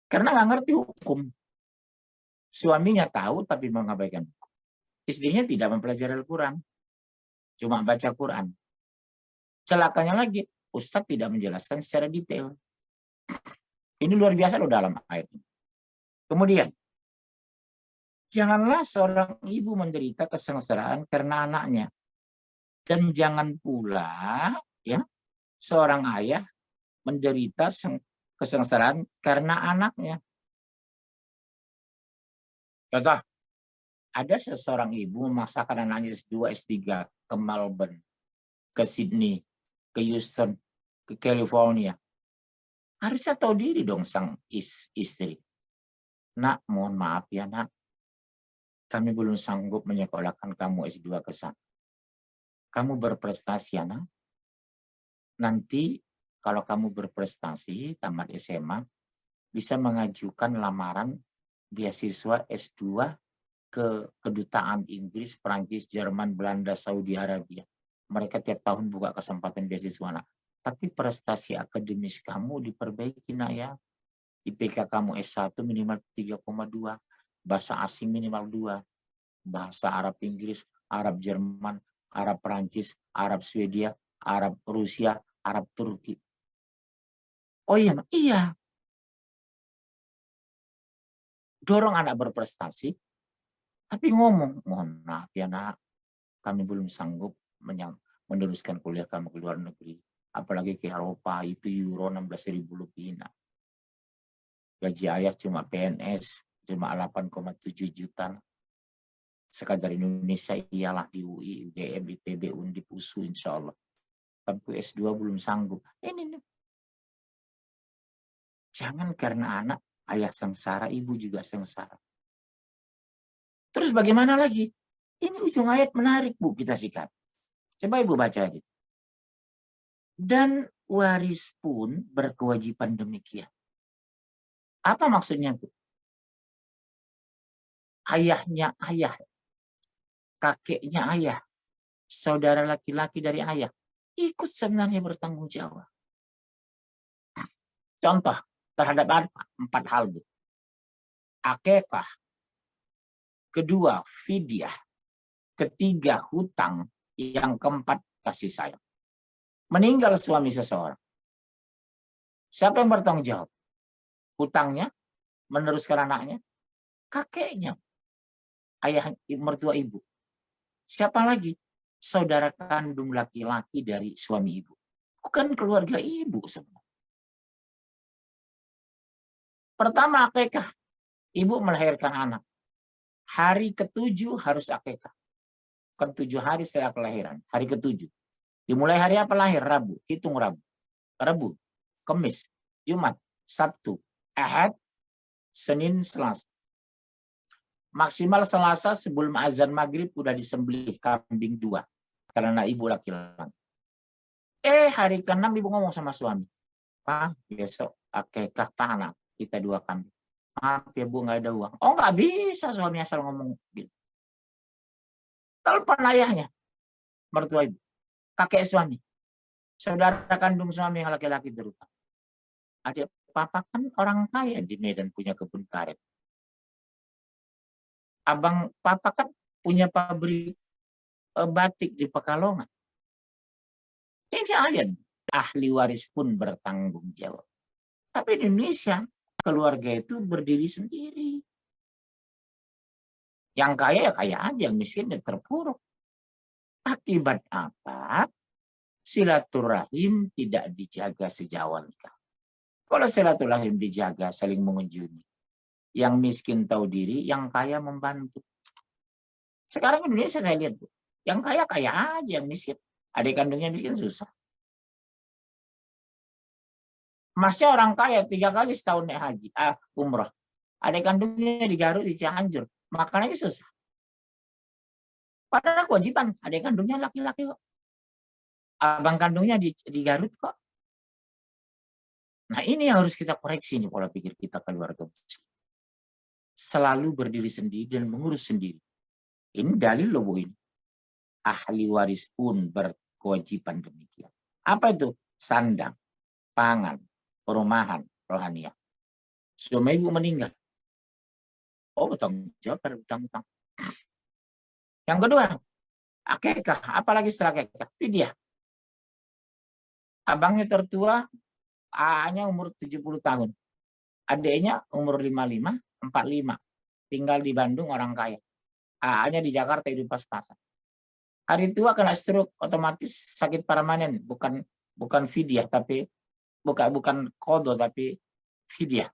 Karena nggak ngerti hukum. Suaminya tahu tapi mengabaikan hukum. Istrinya tidak mempelajari Al-Quran. Cuma baca Quran. Celakanya lagi, Ustadz tidak menjelaskan secara detail. Ini luar biasa loh dalam ayat ini. Kemudian, janganlah seorang ibu menderita kesengsaraan karena anaknya. Dan jangan pula ya seorang ayah menderita kesengsaraan karena anaknya. Contoh, ada seseorang ibu memaksakan anaknya S2, S3 ke Melbourne, ke Sydney, ke Houston, ke California. Harusnya tahu diri dong sang istri. Nak, mohon maaf ya nak. Kami belum sanggup menyekolahkan kamu S2 ke sana. Kamu berprestasi ya nak. Nanti kalau kamu berprestasi, tamat SMA, bisa mengajukan lamaran beasiswa S2 ke kedutaan Inggris, Prancis, Jerman, Belanda, Saudi Arabia. Mereka tiap tahun buka kesempatan beasiswa nak. Tapi prestasi akademis kamu diperbaiki nak ya. IPK kamu S1 minimal 3,2. Bahasa asing minimal 2. Bahasa Arab Inggris, Arab Jerman, Arab Prancis, Arab Swedia, Arab Rusia, Arab Turki. Oh iya, iya. Dorong anak berprestasi, tapi ngomong, mohon maaf ya nak, kami belum sanggup meneruskan kuliah kamu ke luar negeri. Apalagi ke Eropa, itu euro 16.000 lebih nak. Gaji ayah cuma PNS, cuma 8,7 juta. Sekadar Indonesia iyalah di UI, UGM, ITB, Undip, USU insya Allah. Tapi S2 belum sanggup. Ini nih. Jangan karena anak, ayah sengsara, ibu juga sengsara. Terus bagaimana lagi? Ini ujung ayat menarik Bu, kita sikat. Coba Ibu baca gitu. Dan waris pun berkewajiban demikian. Apa maksudnya Bu? Ayahnya ayah. Kakeknya ayah, saudara laki-laki dari ayah, ikut sebenarnya bertanggung jawab. Contoh terhadap 4 hal, Bu. Akekah. Kedua, fidyah. Ketiga, hutang. Yang keempat, kasih sayang. Meninggal suami seseorang. Siapa yang bertanggung jawab? Hutangnya, meneruskan anaknya, kakeknya, ayah mertua ibu. Siapa lagi? Saudara kandung laki-laki dari suami ibu. Bukan keluarga ibu semua. Pertama akekah. Ibu melahirkan anak. Hari ke-7 harus akekah. Bukan 7 hari setelah kelahiran. Hari ke-7. Dimulai hari apa lahir? Rabu. Hitung Rabu. Rabu, Kamis, Jumat, Sabtu, Ahad, Senin, Selasa. Maksimal Selasa sebelum azan maghrib udah disembelih kambing 2 karena ibu laki-laki. Hari ke-6 ibu ngomong sama suami, Pak, besok akekah tanah kita 2 kambing. Maaf ya Bu, nggak ada uang. Oh nggak bisa suami asal ngomong gitu. Telepon ayahnya, mertua ibu, kakek suami, saudara kandung suami yang laki-laki terutama. Adik papa kan orang kaya di Medan punya kebun karet. Abang papa kan punya pabrik batik di Pekalongan. Ini ayat. Ahli waris pun bertanggung jawab. Tapi di Indonesia, keluarga itu berdiri sendiri. Yang kaya ya kaya aja, yang miskin ya terpuruk. Akibat apa? Silaturahim tidak dijaga sejak awal nikah. Kalau silaturahim dijaga, saling mengunjungi. Yang miskin tahu diri, yang kaya membantu. Sekarang Indonesia saya lihat, Bu. Yang kaya kaya aja, yang miskin. Adik kandungnya miskin susah. Masnya orang kaya 3 kali setahun naik haji, umroh. Adik kandungnya di Garut, di Cianjur. Makan aja susah. Padahal kewajiban, adik kandungnya laki-laki kok. Abang kandungnya di Garut kok. Nah ini yang harus kita koreksi nih pola pikir kita keluarga muslim. selalu berdiri sendiri dan mengurus sendiri. Ini dalil loh, Bu, ini. Ahli waris pun berkewajiban demikian. Apa itu? Sandang, pangan, perumahan, rohaniah. Sudah ibu meninggal. Oh, bertanggung jawab pada utang-utang. Yang kedua, akekah. Apalagi setelah akekah? Fidyah. Abangnya tertua, A-nya umur 70 tahun. Adiknya umur 55, 45. Tinggal di Bandung, orang kaya. A-nya di Jakarta, hidup pas-pasan. Hari tua kena stroke, otomatis sakit permanen. Bukan fidyah, tapi bukan kodo, tapi fidyah.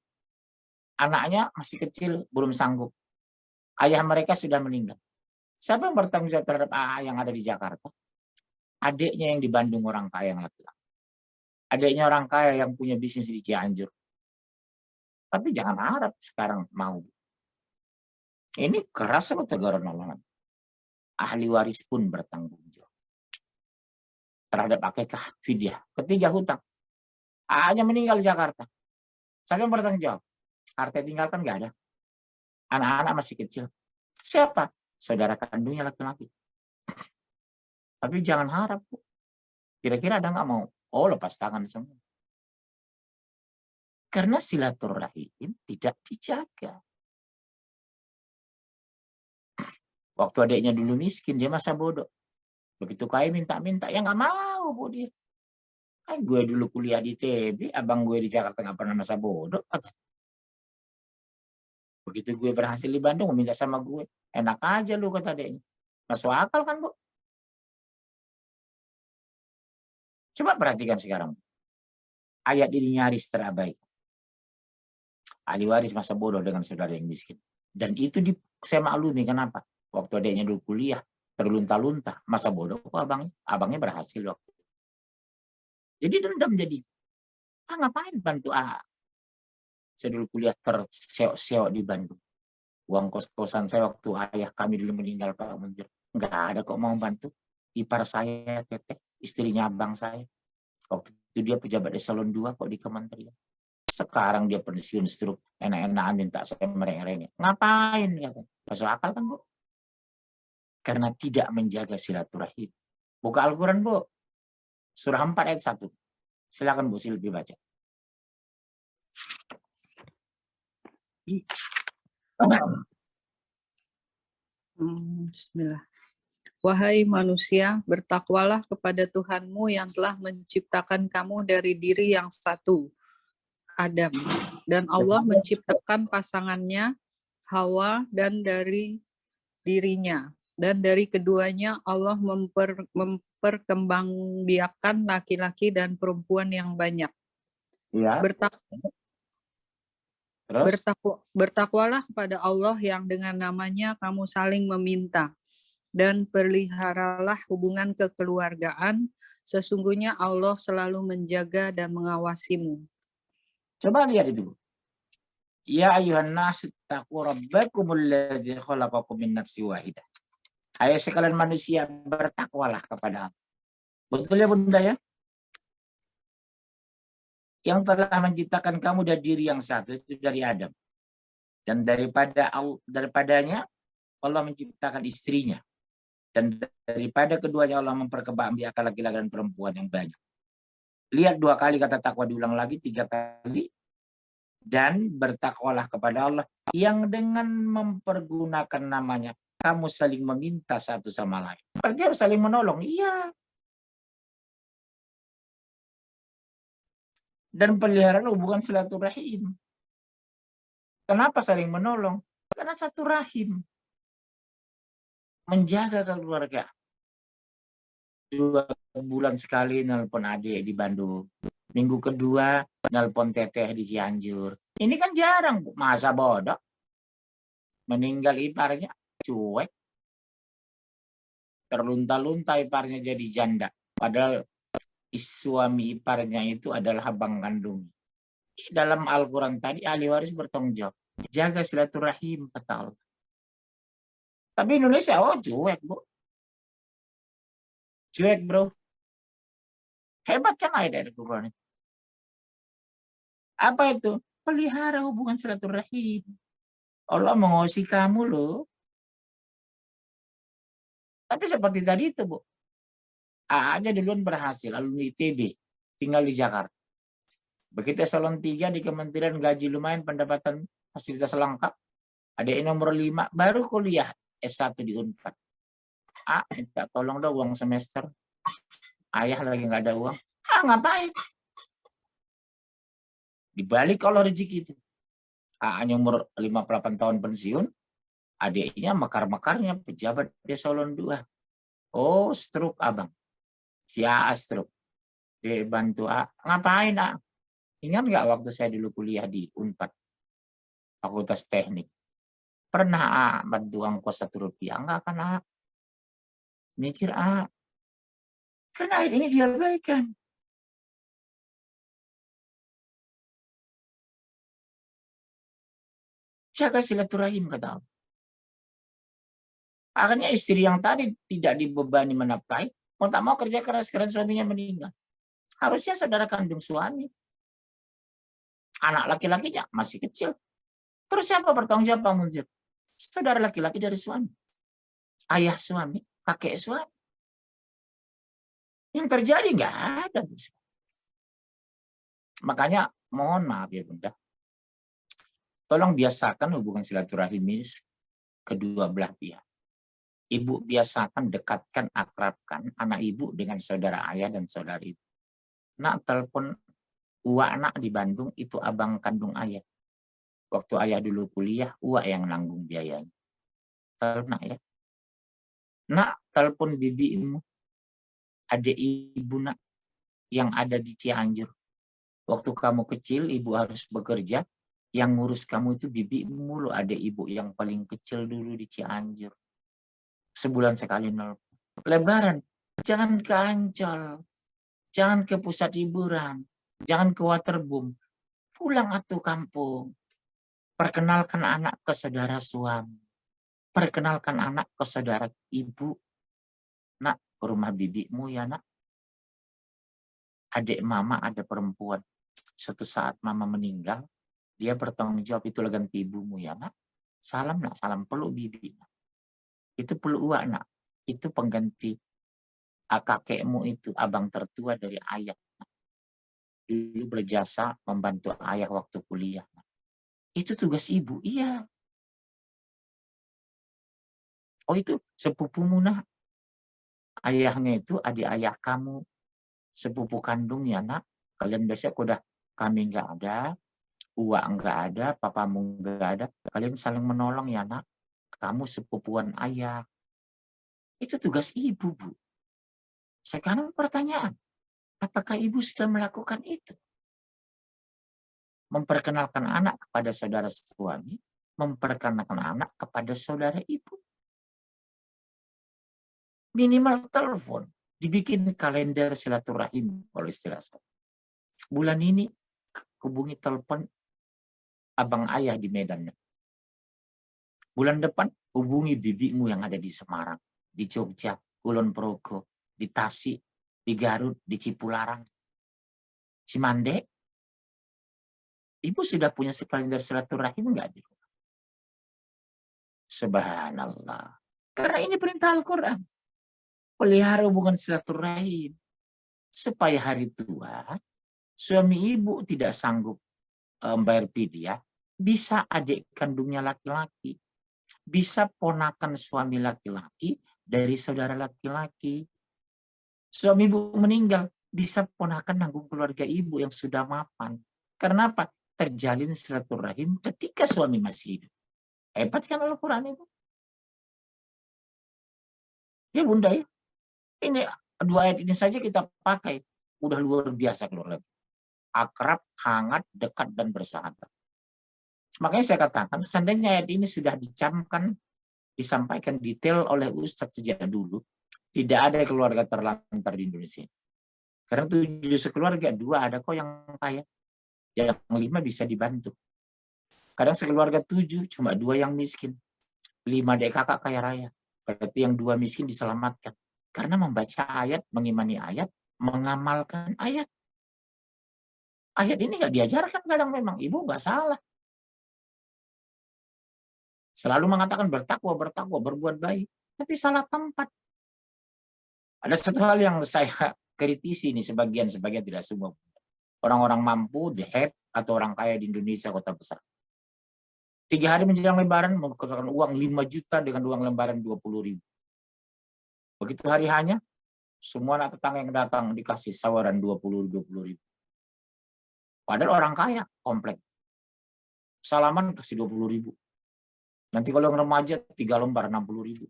Anaknya masih kecil, belum sanggup. Ayah mereka sudah meninggal. Siapa yang bertanggung jawab terhadap AA yang ada di Jakarta? Adiknya yang di Bandung, orang kaya yang laki-laki. Adiknya orang kaya yang punya bisnis di Cianjur. Tapi jangan harap sekarang mau. Ini keras loh teguran Allah. Ahli waris pun bertanggung jawab terhadap akikah, fidyah. Ketiga, hutang. AA-nya meninggal di Jakarta. Siapa yang bertanggung jawab? Harta tinggalkan nggak ada. Anak-anak masih kecil. Siapa? Saudara kandungnya laki-laki. Tapi jangan harap. Kira-kira ada nggak mau? Oh, lepas tangan semua. Karena silaturahim tidak dijaga. Waktu adiknya dulu miskin, dia masa bodoh. Begitu kaya minta-minta, ya nggak mau, Bu, dia. Gue dulu kuliah di TB, abang gue di Jakarta nggak pernah masa bodoh. Begitu gue berhasil di Bandung, minta sama gue. Enak aja lu, kata adiknya. Masuk akal kan, Bu? Coba perhatikan sekarang. Ayat ini nyaris terabaikan. Ahli waris masa bodoh dengan saudara yang miskin. Dan itu saya maklumi, kenapa? Waktu adiknya dulu kuliah, terlunta-lunta. Masa bodoh kok abangnya berhasil waktu. Jadi dendam jadi. Ngapain bantu A? Saya dulu kuliah terseok-seok di Bandung. Uang kos-kosan saya waktu ayah kami dulu meninggal, Pak Munir. Nggak ada kok mau bantu. Ipar saya, Teteh, istrinya abang saya. Waktu itu dia pejabat eselon 2 kok di kementerian. Sekarang dia pensiun stroke, enak-enakan minta saya mereng-rengnya. Ngapain? Masuk akal kan, Bu? Karena tidak menjaga silaturahim. Buka Al-Quran, Bu. Surah 4 ayat 1. Silakan Bu Silvi baca. Bismillah. Wahai manusia, bertakwalah kepada Tuhanmu yang telah menciptakan kamu dari diri yang satu, Adam. Dan Allah menciptakan pasangannya, Hawa, dan dari dirinya. Dan dari keduanya Allah memperkembangbiakan laki-laki dan perempuan yang banyak. Ya. Bertakwalah kepada Allah yang dengan namanya kamu saling meminta. Dan peliharalah hubungan kekeluargaan, sesungguhnya Allah selalu menjaga dan mengawasimu. Coba lihat itu. Ya ayuhan nas taqu rabbakumul ladzi khalaqakum min nafsin wahidah. Hai sekalian manusia, bertakwalah kepada Allah. Betul ya, Bunda ya? Yang telah menciptakan kamu dari diri yang satu, itu dari Adam. Dan daripadanya Allah menciptakan istrinya. Dan daripada keduanya Allah memperkembangbiakan laki-laki dan perempuan yang banyak. Lihat 2 kali kata takwa diulang lagi, 3 kali. Dan bertakwalah kepada Allah yang dengan mempergunakan namanya kamu saling meminta satu sama lain. Berarti harus saling menolong. Iya. Dan pelihara hubungan silaturahim. Kenapa saling menolong? Karena satu rahim. Menjaga keluarga. 2 bulan sekali nelpon adik di Bandung. Minggu kedua nelpon teteh di Cianjur. Ini kan jarang, Bu. Masa bodoh. Meninggal iparnya, cuek. Terlunta-lunta iparnya jadi janda. Padahal suami iparnya itu adalah abang kandung. Dalam Al-Quran tadi ahli waris bertanggung jawab. Jaga silaturahim, kata Allah. Tapi Indonesia, cuek, Bu. Cuek, bro. Hebat kan ayat dari Quran itu. Apa itu? Pelihara hubungan silaturahim. Allah mengasihi kamu loh. Tapi seperti tadi itu, Bu. A aja duluan berhasil, alumni ITB, tinggal di Jakarta. Begitu eselon 3 di Kementerian gaji lumayan, pendapatan fasilitas lengkap. Ada yang nomor 5, baru kuliah S1 di Unpad. Minta tolong dong uang semester. Ayah lagi nggak ada uang. Ngapain? Dibalik kalau rezeki itu. A-nya umur 58 tahun pensiun, adiknya mekar-mekarnya pejabat di eselon 2. Oh, stroke abang. Si A stroke. Dia bantu A. Ngapain A? Ingat nggak waktu saya dulu kuliah di Unpad, Fakultas Teknik? Pernah A bantu ongkos Rp1? Enggak kan A? Mikir A. Karena ini diabaikan. Jaga silaturahim, kata Allah. Akhirnya istri yang tadi tidak dibebani menafkahi, mau tak mau kerja keras karena suaminya meninggal. Harusnya saudara kandung suami. Anak laki-lakinya masih kecil. Terus siapa bertanggung jawab, Pak Munzir? Saudara laki-laki dari suami. Ayah suami, kakek suami. Yang terjadi nggak ada. Makanya mohon maaf ya Bunda. Tolong biasakan hubungan silaturahim kedua belah pihak. Ibu biasakan, dekatkan, akrabkan anak ibu dengan saudara ayah dan saudara ibu. Nak telepon uak nak di Bandung, itu abang kandung ayah. Waktu ayah dulu kuliah, uak yang nanggung biayanya. Telepon nak ya. Nak telepon bibimu, adik ibu nak yang ada di Cianjur. Waktu kamu kecil, ibu harus bekerja. Yang ngurus kamu itu bibimu loh, adik ibu yang paling kecil dulu di Cianjur. Sebulan sekali nelpon. Lebaran, jangan ke Ancol. Jangan ke pusat hiburan. Jangan ke Waterboom. Pulang atuh kampung. Perkenalkan anak ke saudara suami. Perkenalkan anak ke saudara ibu. Nak, ke rumah bibimu ya nak. Adik mama ada perempuan. Suatu saat mama meninggal, dia bertanggung jawab, itu ganti ibumu ya nak. Salam nak, salam peluk bibi. Itu peluk uak nak. Itu pengganti kakekmu itu, abang tertua dari ayah. Dulu berjasa membantu ayah waktu kuliah. Itu tugas ibu, iya. Oh itu sepupumu nak. Ayahnya itu adik ayah kamu. Sepupu kandung ya nak. Kalian biasa udah, kami nggak ada, uak nggak ada, papamu nggak ada. Kalian saling menolong ya nak. Kamu sepupuan ayah. Itu tugas ibu, Bu. Sekarang pertanyaan, apakah ibu sudah melakukan itu? Memperkenalkan anak kepada saudara suami, memperkenalkan anak kepada saudara ibu. Minimal telepon, dibikin kalender silaturahim kalau istilah saya. Bulan ini hubungi telepon abang ayah di Medan. Bulan depan hubungi bibimu yang ada di Semarang, di Jogja, Kulon Progo, di Tasik, di Garut, di Cipularang, Cimande. Ibu sudah punya kalender silaturahim enggak di rumah? Subhanallah. Karena ini perintah Al-Quran. Pelihara hubungan silaturahim. Supaya hari tua, suami ibu tidak sanggup membayar fidyah, bisa adik kandungnya laki-laki. Bisa ponakan suami laki-laki dari saudara laki-laki. Suami ibu meninggal, bisa ponakan nanggung keluarga ibu yang sudah mapan. Karena apa? Terjalin silaturahim ketika suami masih hidup. Hebat kan Al-Quran itu? Ya Bunda ya. Ini dua ayat ini saja kita pakai. Udah luar biasa keluar lagi. Akrab, hangat, dekat, dan bersahabat. Makanya saya katakan, seandainya ayat ini sudah dicamkan, disampaikan detail oleh Ustadz sejak dulu, tidak ada keluarga terlantar di Indonesia. Karena 7 sekeluarga, 2 ada kok yang kaya. Yang 5 bisa dibantu. Kadang sekeluarga 7, cuma 2 yang miskin. 5 adik kakak kaya raya. Berarti yang 2 miskin diselamatkan. Karena membaca ayat, mengimani ayat, mengamalkan ayat. Ayat ini nggak diajarkan kadang memang. Ibu nggak salah. Selalu mengatakan bertakwa, bertakwa, berbuat baik. Tapi salah tempat. Ada satu hal yang saya kritisi nih, sebagian tidak semua. Orang-orang mampu, the head, atau orang kaya di Indonesia, kota besar. 3 hari menjelang lebaran, mengeluarkan uang 5 juta dengan uang lembaran 20.000. Begitu hari hanya, semua anak tetangga yang datang dikasih sawaran 20.000. Padahal orang kaya, komplek. Salaman kasih 20.000. Nanti kalau yang remaja 3 lembar 60.000.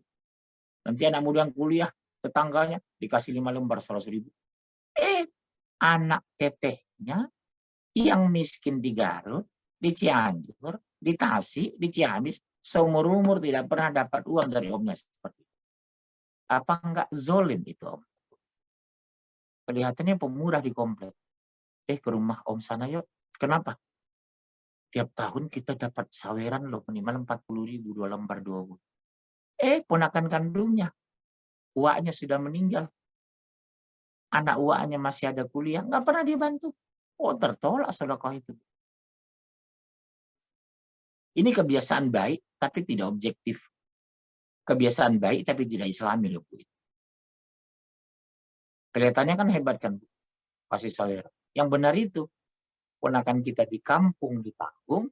Nanti anak muda yang kuliah, tetangganya dikasih 5 lembar 100.000. Anak tetehnya yang miskin di Garut, di Cianjur, di Tasik, di Ciamis, seumur-umur tidak pernah dapat uang dari omnya seperti itu. Apa enggak zolim itu, Om? Kelihatannya pemurah di komplek. Ke rumah Om sana yuk. Kenapa? Tiap tahun kita dapat saweran loh, minimal 40.000, 2 lembar 20. Ponakan kandungnya, uaknya sudah meninggal. Anak uaknya masih ada kuliah, nggak pernah dibantu. Tertolak sedekah itu. Ini kebiasaan baik, tapi tidak objektif. Kebiasaan baik, tapi tidak islami loh, Bu. Kelihatannya kan hebat kan, Bu? Kasih saweran. Yang benar itu, ponakan kita di kampung ditanggung,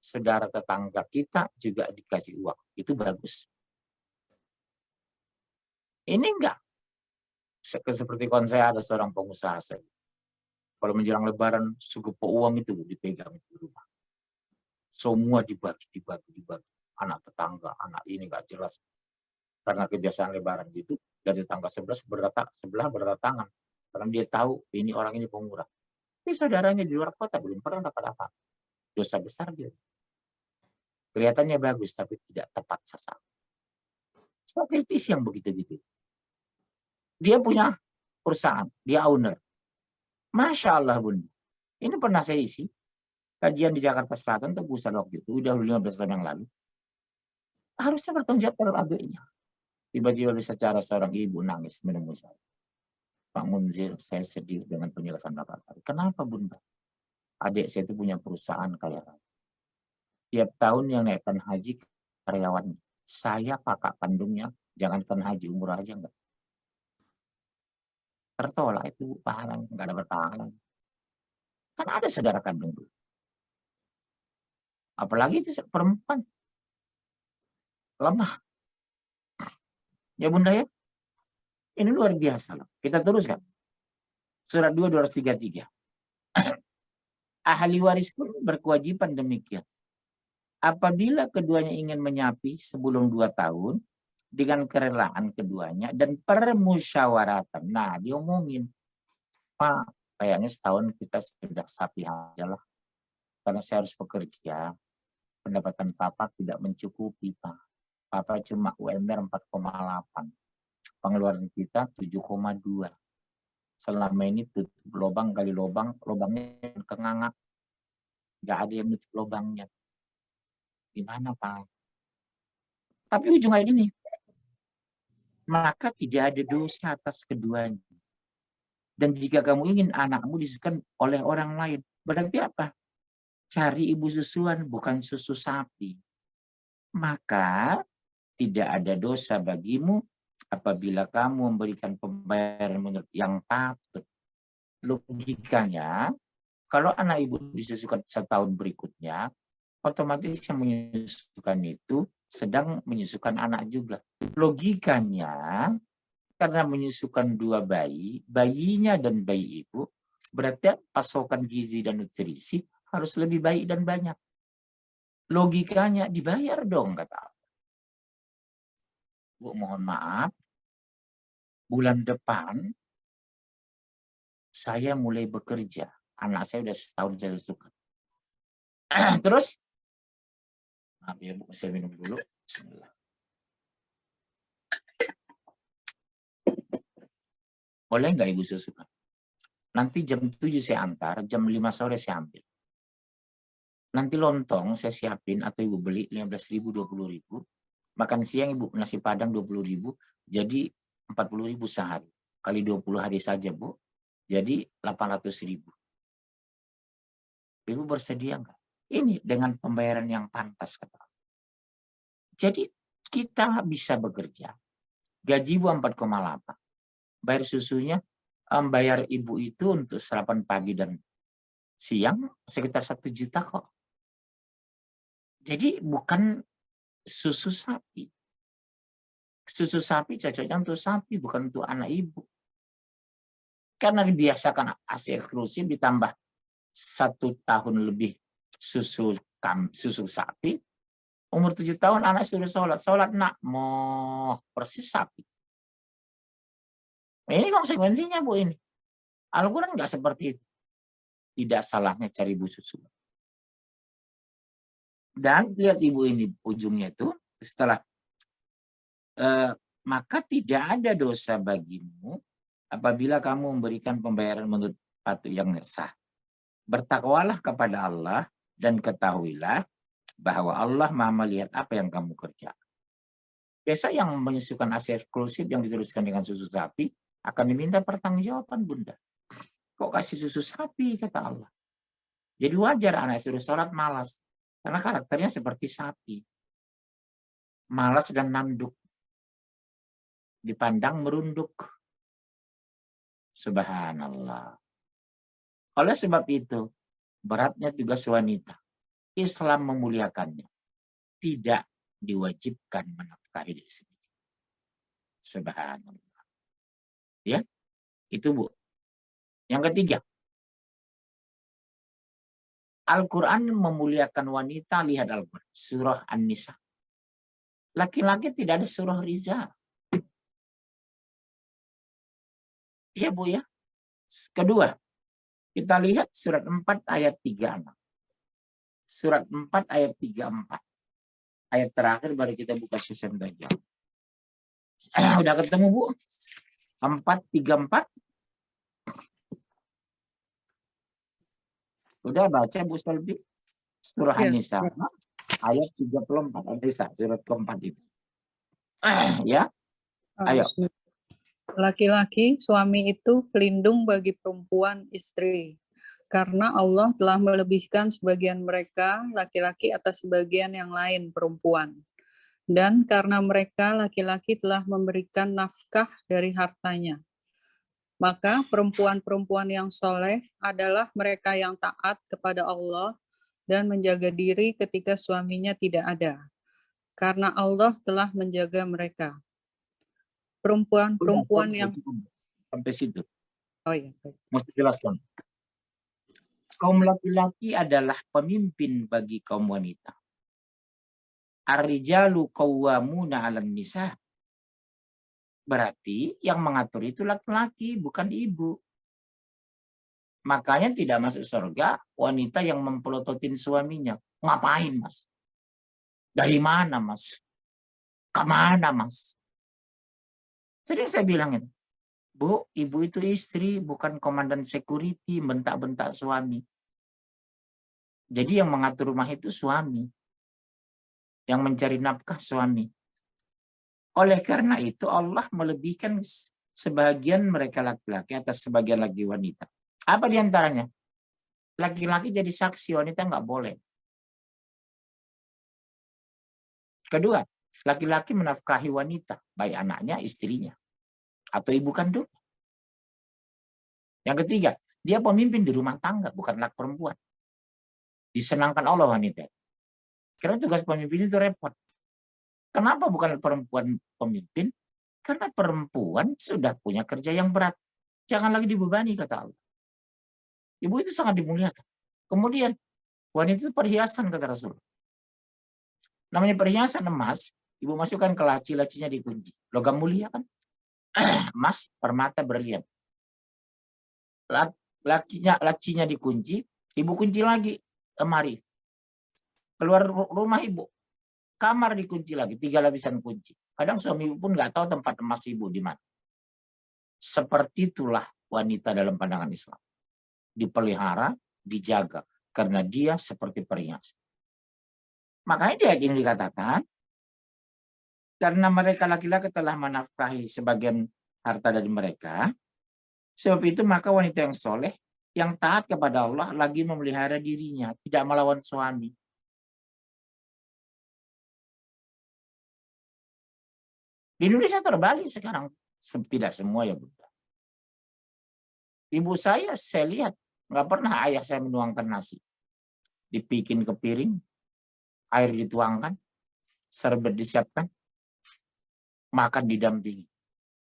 saudara tetangga kita juga dikasih uang. Itu bagus. Ini enggak. Seperti kalau saya ada seorang pengusaha saya. Kalau menjelang lebaran, segepo uang itu dipegang di rumah. Semua dibagi. Anak tetangga, anak ini nggak jelas. Karena kebiasaan lebaran gitu, dari tetangga sebelah berdatangan. Karena dia tahu ini orang ini pemurah. Tapi saudaranya di luar kota belum pernah dapat apa. Dosa besar dia. Kelihatannya bagus, tapi tidak tepat sasaran. Saya kritis yang begitu-gitu. Dia punya perusahaan, dia owner. Masya Allah, Bun. Ini pernah saya isi. Kajian di Jakarta Selatan, pusat waktu itu, udah 15 tahun yang lalu. Harusnya bertanggung jawab terhadap adiknya. Tiba-tiba secara seorang ibu nangis menemui saya. Pak Munzir, saya sedih dengan penjelasan Bapak. Kenapa, Bunda? Adik saya itu punya perusahaan kaya raya. Tiap tahun yang naikkan haji karyawannya. Saya kakak kandungnya, jangankan haji, umrah aja enggak. Tertolak itu pahalanya, enggak ada berpahala. Kan ada saudara kandung dulu. Apalagi itu perempuan. Lemah. Ya Bunda ya. Ini luar biasa. Kita teruskan. Surat 2, 233. Ahli waris pun berkewajiban demikian. Apabila keduanya ingin menyapi sebelum 2 tahun, dengan kerelaan keduanya dan permusyawaratan. Nah, diomongin. Pak, kayaknya setahun kita sudah sapi aja lah. Karena saya harus bekerja. Pendapatan Papa tidak mencukupi, Pak. Papa cuma UMR 4,8. Pengeluaran kita 7,2. Selama ini tutup lubang kali lubang, lubangnya kengangak. Nggak ada yang nutup lubangnya. Gimana, Pak? Tapi ujung ayat ini, maka tidak ada dosa atas keduanya. Dan jika kamu ingin anakmu disusukan oleh orang lain, berarti apa? Cari ibu susuan, bukan susu sapi. Maka tidak ada dosa bagimu apabila kamu memberikan pembayaran menurut yang patut. Logikanya, kalau anak ibu disusukan setahun berikutnya, otomatis yang menyusukan itu sedang menyusukan anak juga. Logikanya, karena menyusukan 2 bayi, bayinya dan bayi ibu, berarti pasokan gizi dan nutrisi harus lebih baik dan banyak. Logikanya dibayar dong, kata. Bu, mohon maaf, bulan depan saya mulai bekerja. Anak saya udah setahun saya susukan. Terus, maaf ya Bu, saya minum dulu. Bismillah. Boleh nggak ibu susukan? Nanti jam 7 saya antar, jam 5 sore saya ambil. Nanti lontong saya siapin atau ibu beli 15.000, 20.000. Makan siang ibu nasi padang 20.000, jadi 40.000 sehari. Kali 20 hari saja Bu, jadi 800.000. Ibu bersedia nggak? Ini dengan pembayaran yang pantas, kata. Jadi kita bisa bekerja, gaji ibu 4,8, bayar susunya, bayar ibu itu untuk sarapan pagi dan siang sekitar 1 juta kok. Jadi bukan susu sapi. Susu sapi cocoknya untuk sapi, bukan untuk anak ibu. Karena dibiasakan ASI eksklusif ditambah 1 tahun lebih susu sapi, umur 7 tahun anak sudah sholat nak, mau persis sapi. Nah, ini konsekuensinya Bu ini. Al-Quran nggak seperti itu. Tidak salahnya cari ibu susu. Dan lihat ibu ini ujungnya itu setelah maka tidak ada dosa bagimu apabila kamu memberikan pembayaran menurut patut yang sah. Bertakwalah kepada Allah dan ketahuilah bahwa Allah Maha melihat apa yang kamu kerjakan. Biasa yang menyusukan ASI eksklusif yang diteruskan dengan susu sapi akan diminta pertanggungjawaban Bunda. Kok kasih susu sapi, kata Allah. Jadi wajar anak suruh sholat malas. Karena karakternya seperti sapi. Malas dan nanduk. Dipandang merunduk. Subhanallah. Oleh sebab itu, beratnya tugas wanita. Islam memuliakannya. Tidak diwajibkan menafkahi diri sendiri. Subhanallah. Ya, itu Bu. Yang ketiga, Al-Quran memuliakan wanita, lihat Al-Quran. Surah An-Nisa. Laki-laki tidak ada surah Rijal. Iya Bu ya. Kedua, kita lihat surat 4 ayat 36. Surat 4 ayat 34. Ayat terakhir baru kita buka session belajar. Udah ketemu Bu? 434. Udah baca Bu Selby? Surah An-Nisa. Ayat 34. An-Nisa, surat keempat itu. Ya. Ayo. Laki-laki, suami itu pelindung bagi perempuan istri. Karena Allah telah melebihkan sebagian mereka, laki-laki, atas sebagian yang lain, perempuan. Dan karena mereka, laki-laki, telah memberikan nafkah dari hartanya. Maka perempuan-perempuan yang soleh adalah mereka yang taat kepada Allah dan menjaga diri ketika suaminya tidak ada. Karena Allah telah menjaga mereka. Perempuan-perempuan yang... Sampai situ. Oh iya. Mesti jelaskan. Kaum laki-laki adalah pemimpin bagi kaum wanita. Ar-rijalu qawwamuna 'alan nisa. Berarti yang mengatur itu laki-laki, bukan ibu. Makanya tidak masuk surga wanita yang mempelototin suaminya. Ngapain Mas? Dari mana Mas? Kemana Mas? Sering saya bilangin, Bu, ibu itu istri, bukan komandan security, bentak-bentak suami. Jadi yang mengatur rumah itu suami. Yang mencari nafkah suami. Oleh karena itu Allah melebihkan sebagian mereka laki-laki atas sebagian lagi wanita. Apa diantaranya? Laki-laki jadi saksi, wanita nggak boleh. Kedua, laki-laki menafkahi wanita, baik anaknya, istrinya, atau ibu kandung. Yang ketiga, dia pemimpin di rumah tangga, bukan laki perempuan. Disenangkan Allah wanita. Karena tugas pemimpin itu repot. Kenapa bukan perempuan pemimpin? Karena perempuan sudah punya kerja yang berat. Jangan lagi dibebani, kata Allah. Ibu itu sangat dimuliakan. Kemudian, wanita itu perhiasan, kata Rasul. Namanya perhiasan emas, ibu masukkan ke laci, lacinya dikunci. Logam mulia kan? Emas, permata, berlian. Lacinya dikunci, ibu kunci lagi lemari. Keluar rumah ibu, kamar dikunci lagi, 3 lapisan kunci. Kadang suami ibu pun nggak tahu tempat emas ibu di mana. Seperti itulah wanita dalam pandangan Islam. Dipelihara, dijaga, karena dia seperti perhiasan. Makanya dia ini dikatakan, karena mereka laki-laki telah menafkahi sebagian harta dari mereka, sebab itu maka wanita yang soleh, yang taat kepada Allah, lagi memelihara dirinya, tidak melawan suami. Di Indonesia terbalik sekarang. Tidak semua ya Bunda. Ibu saya lihat, nggak pernah ayah saya menuangkan nasi. Dibikin ke piring, air dituangkan, serbet disiapkan, makan didampingi.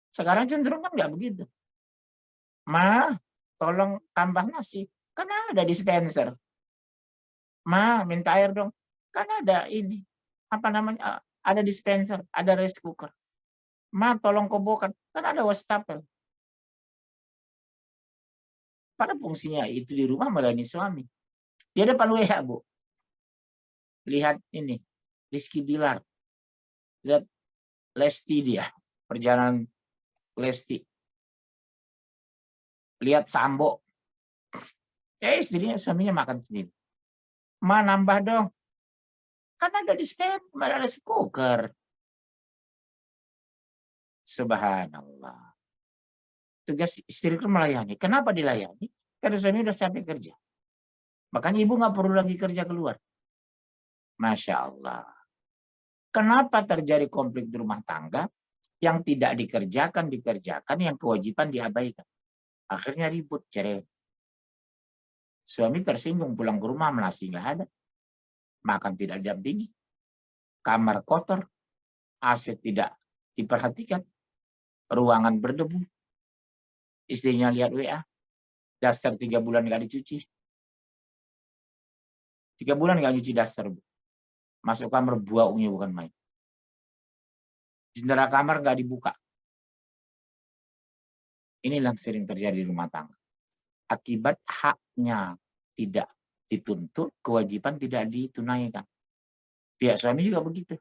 Sekarang cenderung kan nggak begitu. Ma, tolong tambah nasi. Kan ada dispenser. Ma, minta air dong. Kan ada ini. Apa namanya? Ada dispenser, ada rice cooker. Ma, tolong kobokan. Kan ada wastafel. Pada fungsinya itu di rumah melayani suami. Dia depan WA, Bu. Lihat ini. Rizky Bilar. Lihat Lesti dia. Perjalanan Lesti. Lihat Sambo. Istrinya, suaminya makan sendiri. Ma, nambah dong. Kan ada dispenser, ada rice cooker. Subhanallah. Tugas istri itu melayani. Kenapa dilayani? Karena suami udah capek kerja. Makanya ibu nggak perlu lagi kerja keluar. Masya Allah. Kenapa terjadi konflik di rumah tangga? Yang tidak dikerjakan, yang kewajiban diabaikan. Akhirnya ribut, cerai. Suami tersinggung pulang ke rumah, nasi nggak ada. Makan tidak didampingi. Kamar kotor. AC tidak diperhatikan. Ruangan berdebu. Istrinya lihat WA. Daster 3 bulan nggak dicuci. 3 bulan nggak nyuci daster. Masuk kamar baunya bukan main. Jendela kamar nggak dibuka. Inilah sering terjadi di rumah tangga. Akibat haknya tidak dituntut, kewajiban tidak ditunaikan. Pihak suami juga begitu.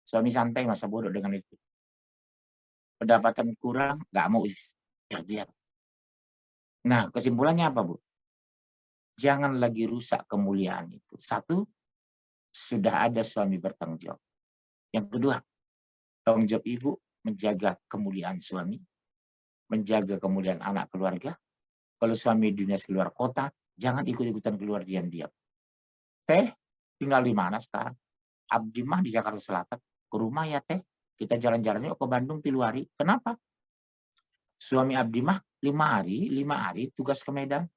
Suami santai, masa bodoh dengan itu. Pendapatan kurang, nggak mau ikhtiar. Nah, kesimpulannya apa, Bu? Jangan lagi rusak kemuliaan itu. Satu, sudah ada suami bertanggung jawab. Yang kedua, tanggung jawab ibu menjaga kemuliaan suami, menjaga kemuliaan anak keluarga. Kalau suami dunia keluar kota, jangan ikut-ikutan keluar diam-diam. Teh, tinggal di mana sekarang? Abdi mah di Jakarta Selatan. Ke rumah ya teh, kita jalan-jalan yuk ke Bandung 3 hari. Kenapa? Suami Abdi mah 5 hari tugas ke Medan.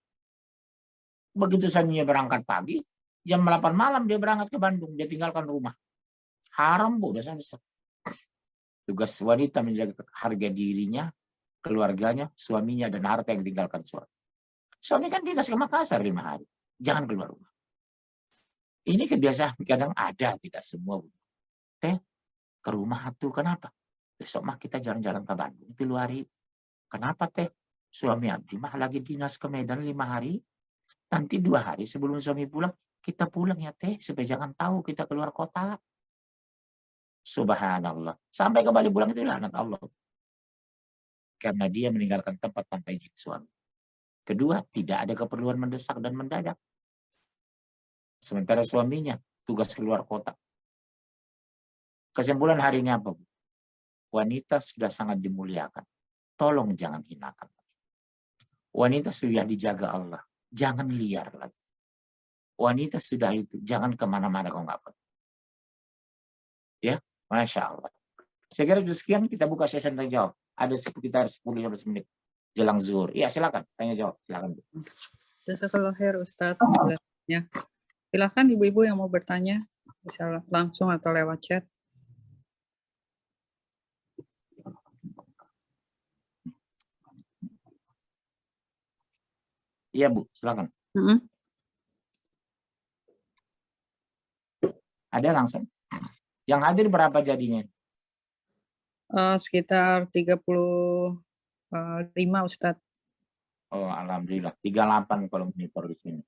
Begitu suaminya berangkat pagi, jam 8 malam dia berangkat ke Bandung, dia tinggalkan rumah. Haram, Bu, dosa besar. Tugas wanita menjaga harga dirinya, keluarganya, suaminya, dan harta yang ditinggalkan suami. Suami kan dinas ke Makassar 5 hari. Jangan keluar rumah. Ini kebiasaan kadang ada, tidak semua. Bu. Teh, ke rumah tuh kenapa? Besok mah kita jalan-jalan ke Bandung 3 hari. Kenapa teh? Suami Abdi mah lagi dinas ke Medan 5 hari. Nanti 2 hari sebelum suami pulang, kita pulang ya teh, supaya jangan tahu kita keluar kota. Subhanallah. Sampai kembali pulang itu laknat Allah. Karena dia meninggalkan tempat tanpa izin suami. Kedua, tidak ada keperluan mendesak dan mendadak. Sementara suaminya tugas keluar kota. Kesimpulan hari ini apa, Bu? Wanita sudah sangat dimuliakan. Tolong jangan hinakan. Wanita sudah dijaga Allah. Jangan liar lagi. Wanita sudah itu. Jangan kemana-mana kalau nggak perlu. Ya, Masya Allah. Saya kira itu sekian, kita buka sesi tanya jawab. Ada sekitar 10-15 menit jelang zuhur. Iya, silakan. Tanya jawab. Silakan. Jazakallah khair Ustadz. Ya. Silakan ibu-ibu yang mau bertanya. Bisa langsung atau lewat chat. Iya, Bu. Silakan. Ada langsung. Yang hadir berapa jadinya? Sekitar 35 Ustadz. Oh, alhamdulillah. 38 kalau monitor di sini.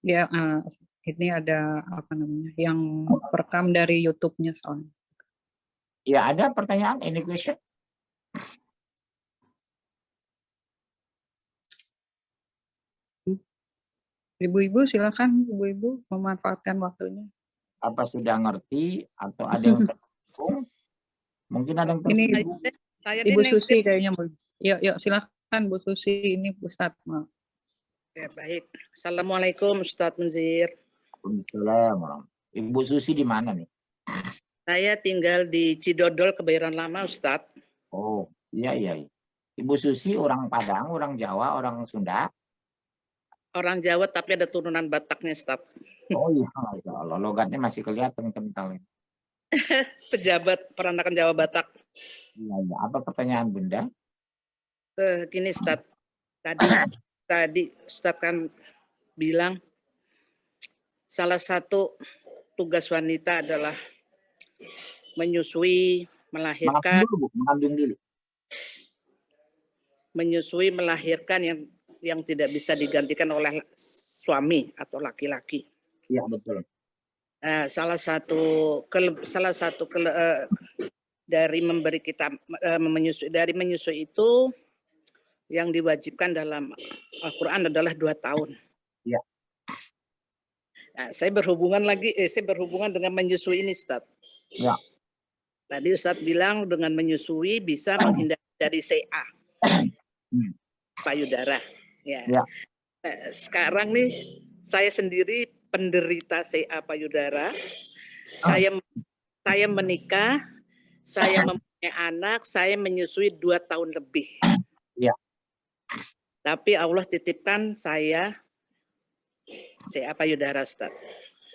Ya, ini ada apa namanya? Yang perekam dari YouTube-nya soalnya. Ya, ada pertanyaan, any question? Ibu-ibu silakan, ibu-ibu memanfaatkan waktunya. Apa sudah ngerti atau ada yang tersinggung? Mungkin ada yang tersinggung. Ini Ibu Susi kayaknya. Yuk silakan Bu Susi, ini Ustadz. Ya, baik. Assalamualaikum Ustadz Munzir. Waalaikumsalam. Ibu Susi di mana nih? Saya tinggal di Cidodol, Kebayoran Lama, Ustadz. Oh, iya, iya. Ibu Susi orang Padang, orang Jawa, orang Sunda. Orang Jawa tapi ada turunan Bataknya, Ustadz. Oh iya, Masya Allah. Logatnya masih kelihatan kental. Pejabat peranakan Jawa Batak. Iya, iya. Apa pertanyaan Bunda? Gini, Ustadz. Tadi Ustadz kan bilang salah satu tugas wanita adalah menyusui, melahirkan, Mengandung dulu. menyusui, melahirkan yang tidak bisa digantikan oleh suami atau laki-laki. Iya, betul. Salah satu dari memberi kita menyusui itu yang diwajibkan dalam Al-Quran adalah 2 tahun. Iya. Nah, saya berhubungan dengan menyusui ini, Ustaz. Ya. Tadi Ustaz bilang dengan menyusui bisa menghindari dari CA, payudara. Ya. Ya. Sekarang nih saya sendiri penderita CA payudara. Saya menikah, saya mempunyai anak, saya menyusui 2 tahun lebih. Ya. Tapi Allah titipkan saya CA payudara, Ustaz.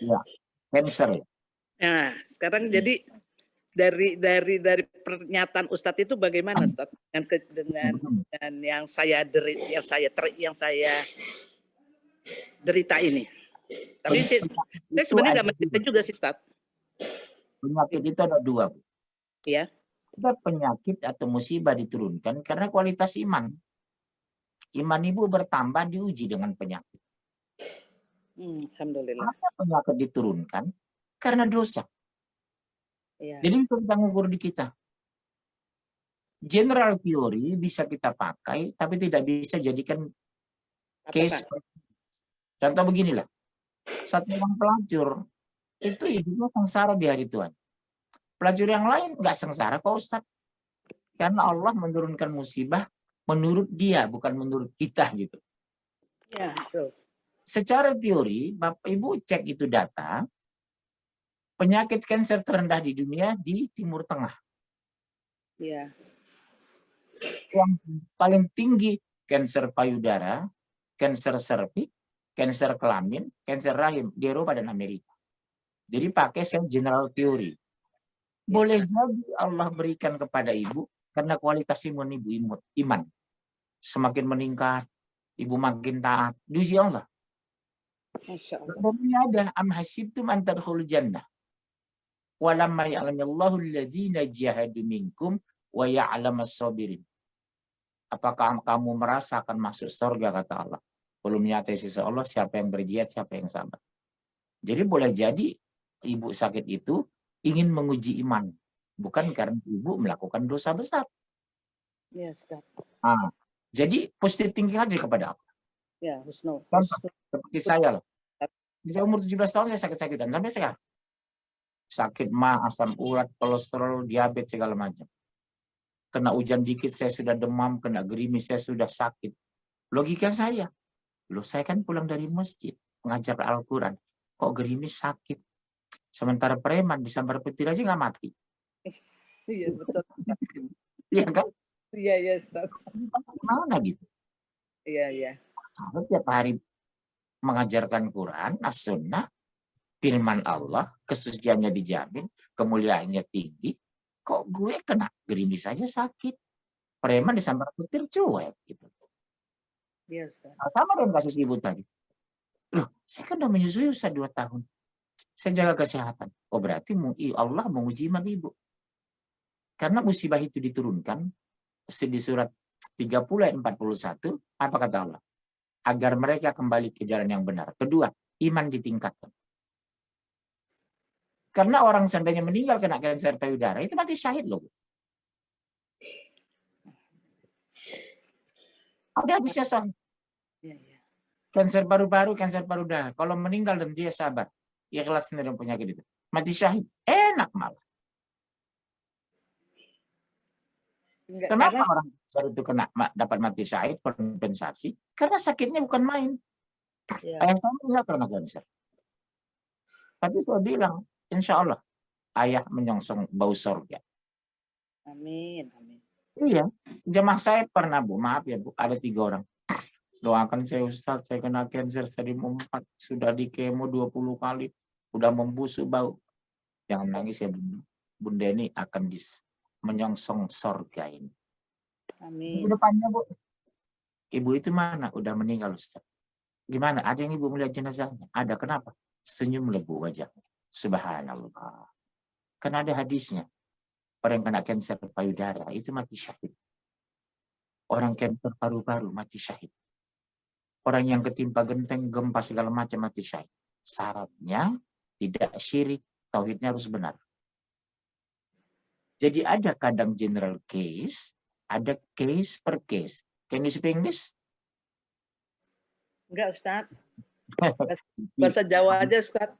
Ya. Cancer. Nah, sekarang jadi dari pernyataan Ustadz itu bagaimana, Ustadz, dengan yang saya derita ini. Tapi saya sebenarnya nggak menderita juga sih, Ustadz. Penyakit itu ada 2. Ya. Ada penyakit atau musibah diturunkan karena kualitas iman. Iman ibu bertambah diuji dengan penyakit. Alhamdulillah. Ada penyakit diturunkan karena dosa. Ya. Jadi kita mengukur di kita. General theory bisa kita pakai, tapi tidak bisa jadikan case. Contoh beginilah. Satu orang pelacur, itu hidupnya sengsara di hari Tuhan. Pelacur yang lain nggak sengsara kok, Ustaz. Karena Allah menurunkan musibah menurut dia, bukan menurut kita gitu. Ya, betul. Secara teori, Bapak Ibu cek itu data, penyakit kanker terendah di dunia di Timur Tengah. Ya. Yang paling tinggi kanker payudara, kanker serviks, kanker kelamin, kanker rahim di Eropa dan Amerika. Jadi pakai general theory. Boleh jadi Allah berikan kepada ibu karena kualitas iman ibu iman semakin meningkat, ibu makin taat. Diuji Allah. Masya Allah. Ini ada am hasibtum an tadkhulul jannah walamma ya'lamillahu alladhina jahadu minkum wa ya'lamas sabirin. Apakah kamu merasa akan masuk surga, kata Allah? Belum nyata sisi Allah siapa yang berjihad, siapa yang sabar. Jadi boleh jadi ibu sakit itu ingin menguji iman, bukan karena ibu melakukan dosa besar. Ya, Ustaz. Jadi positif tinggi aja kepada Allah. Ya, husnul. Seperti saya loh. Di umur 17 tahun saya sakit-sakitan sampai sekarang. Sakit mah, asam urat, kolesterol, diabetes segala macam. Kena hujan dikit saya sudah demam, kena gerimis saya sudah sakit. Logika saya, loh saya kan pulang dari masjid mengajar Al-Quran, kok gerimis sakit. Sementara preman disambar petir aja nggak mati. Iya, betul. Iya kan? Iya, iya, Ustaz. Mana gitu? Iya, iya. Saya tiap hari mengajarkan Quran, as-sunnah, firman Allah, kesuciannya dijamin, kemuliaannya tinggi. Kok gue kena gerimis saja sakit? Preman disambar petir cuek gitu. Iya, Ustaz. Nah, sama dengan kasus ibu tadi. Loh, saya kan udah menyusui usia 2 tahun. Saya jaga kesehatan. Oh berarti Allah menguji iman ibu. Karena musibah itu diturunkan di surat 30 ayat 41, apa kata Allah? Agar mereka kembali ke jalan yang benar. Kedua, iman ditingkatkan. Karena orang seandainya meninggal kena kanker payudara, itu mati syahid loh. Ada hadisnya soal kanker paru-paru, kanker payudara. Kalau meninggal dan dia sabar, ikhlas dari penyakit itu, mati syahid, enak malah. Kenapa orang itu kena dapat mati syahid kompensasi? Karena sakitnya bukan main. Ayah saya meninggal karena kanker. Tapi saya bilang, insya Allah ayah menyongsong bau sorga. Amin. Amin. Iya, jemaah saya pernah Bu, maaf ya Bu, ada 3 orang. Doakan saya Ustaz, saya kena kanker stadium 4, sudah di kemo 20 kali, udah membusuk bau. Jangan nangis ya Bunda ini akan menyongsong sorga ini. Amin. Minggu depannya Bu, ibu itu mana? Udah meninggal Ustaz. Gimana? Ada yang ibu melihat jenazahnya? Ada, kenapa? Senyum lebu wajahnya. Subhanallah. Karena ada hadisnya. Orang yang kena kanker payudara itu mati syahid. Orang kanker paru-paru mati syahid. Orang yang ketimpa genteng, gempa segala macam mati syahid. Syaratnya tidak syirik, tauhidnya harus benar. Jadi ada kadang general case, ada case per case. Can you speak English? Enggak, Ustaz. Bahasa Jawa aja, Ustaz.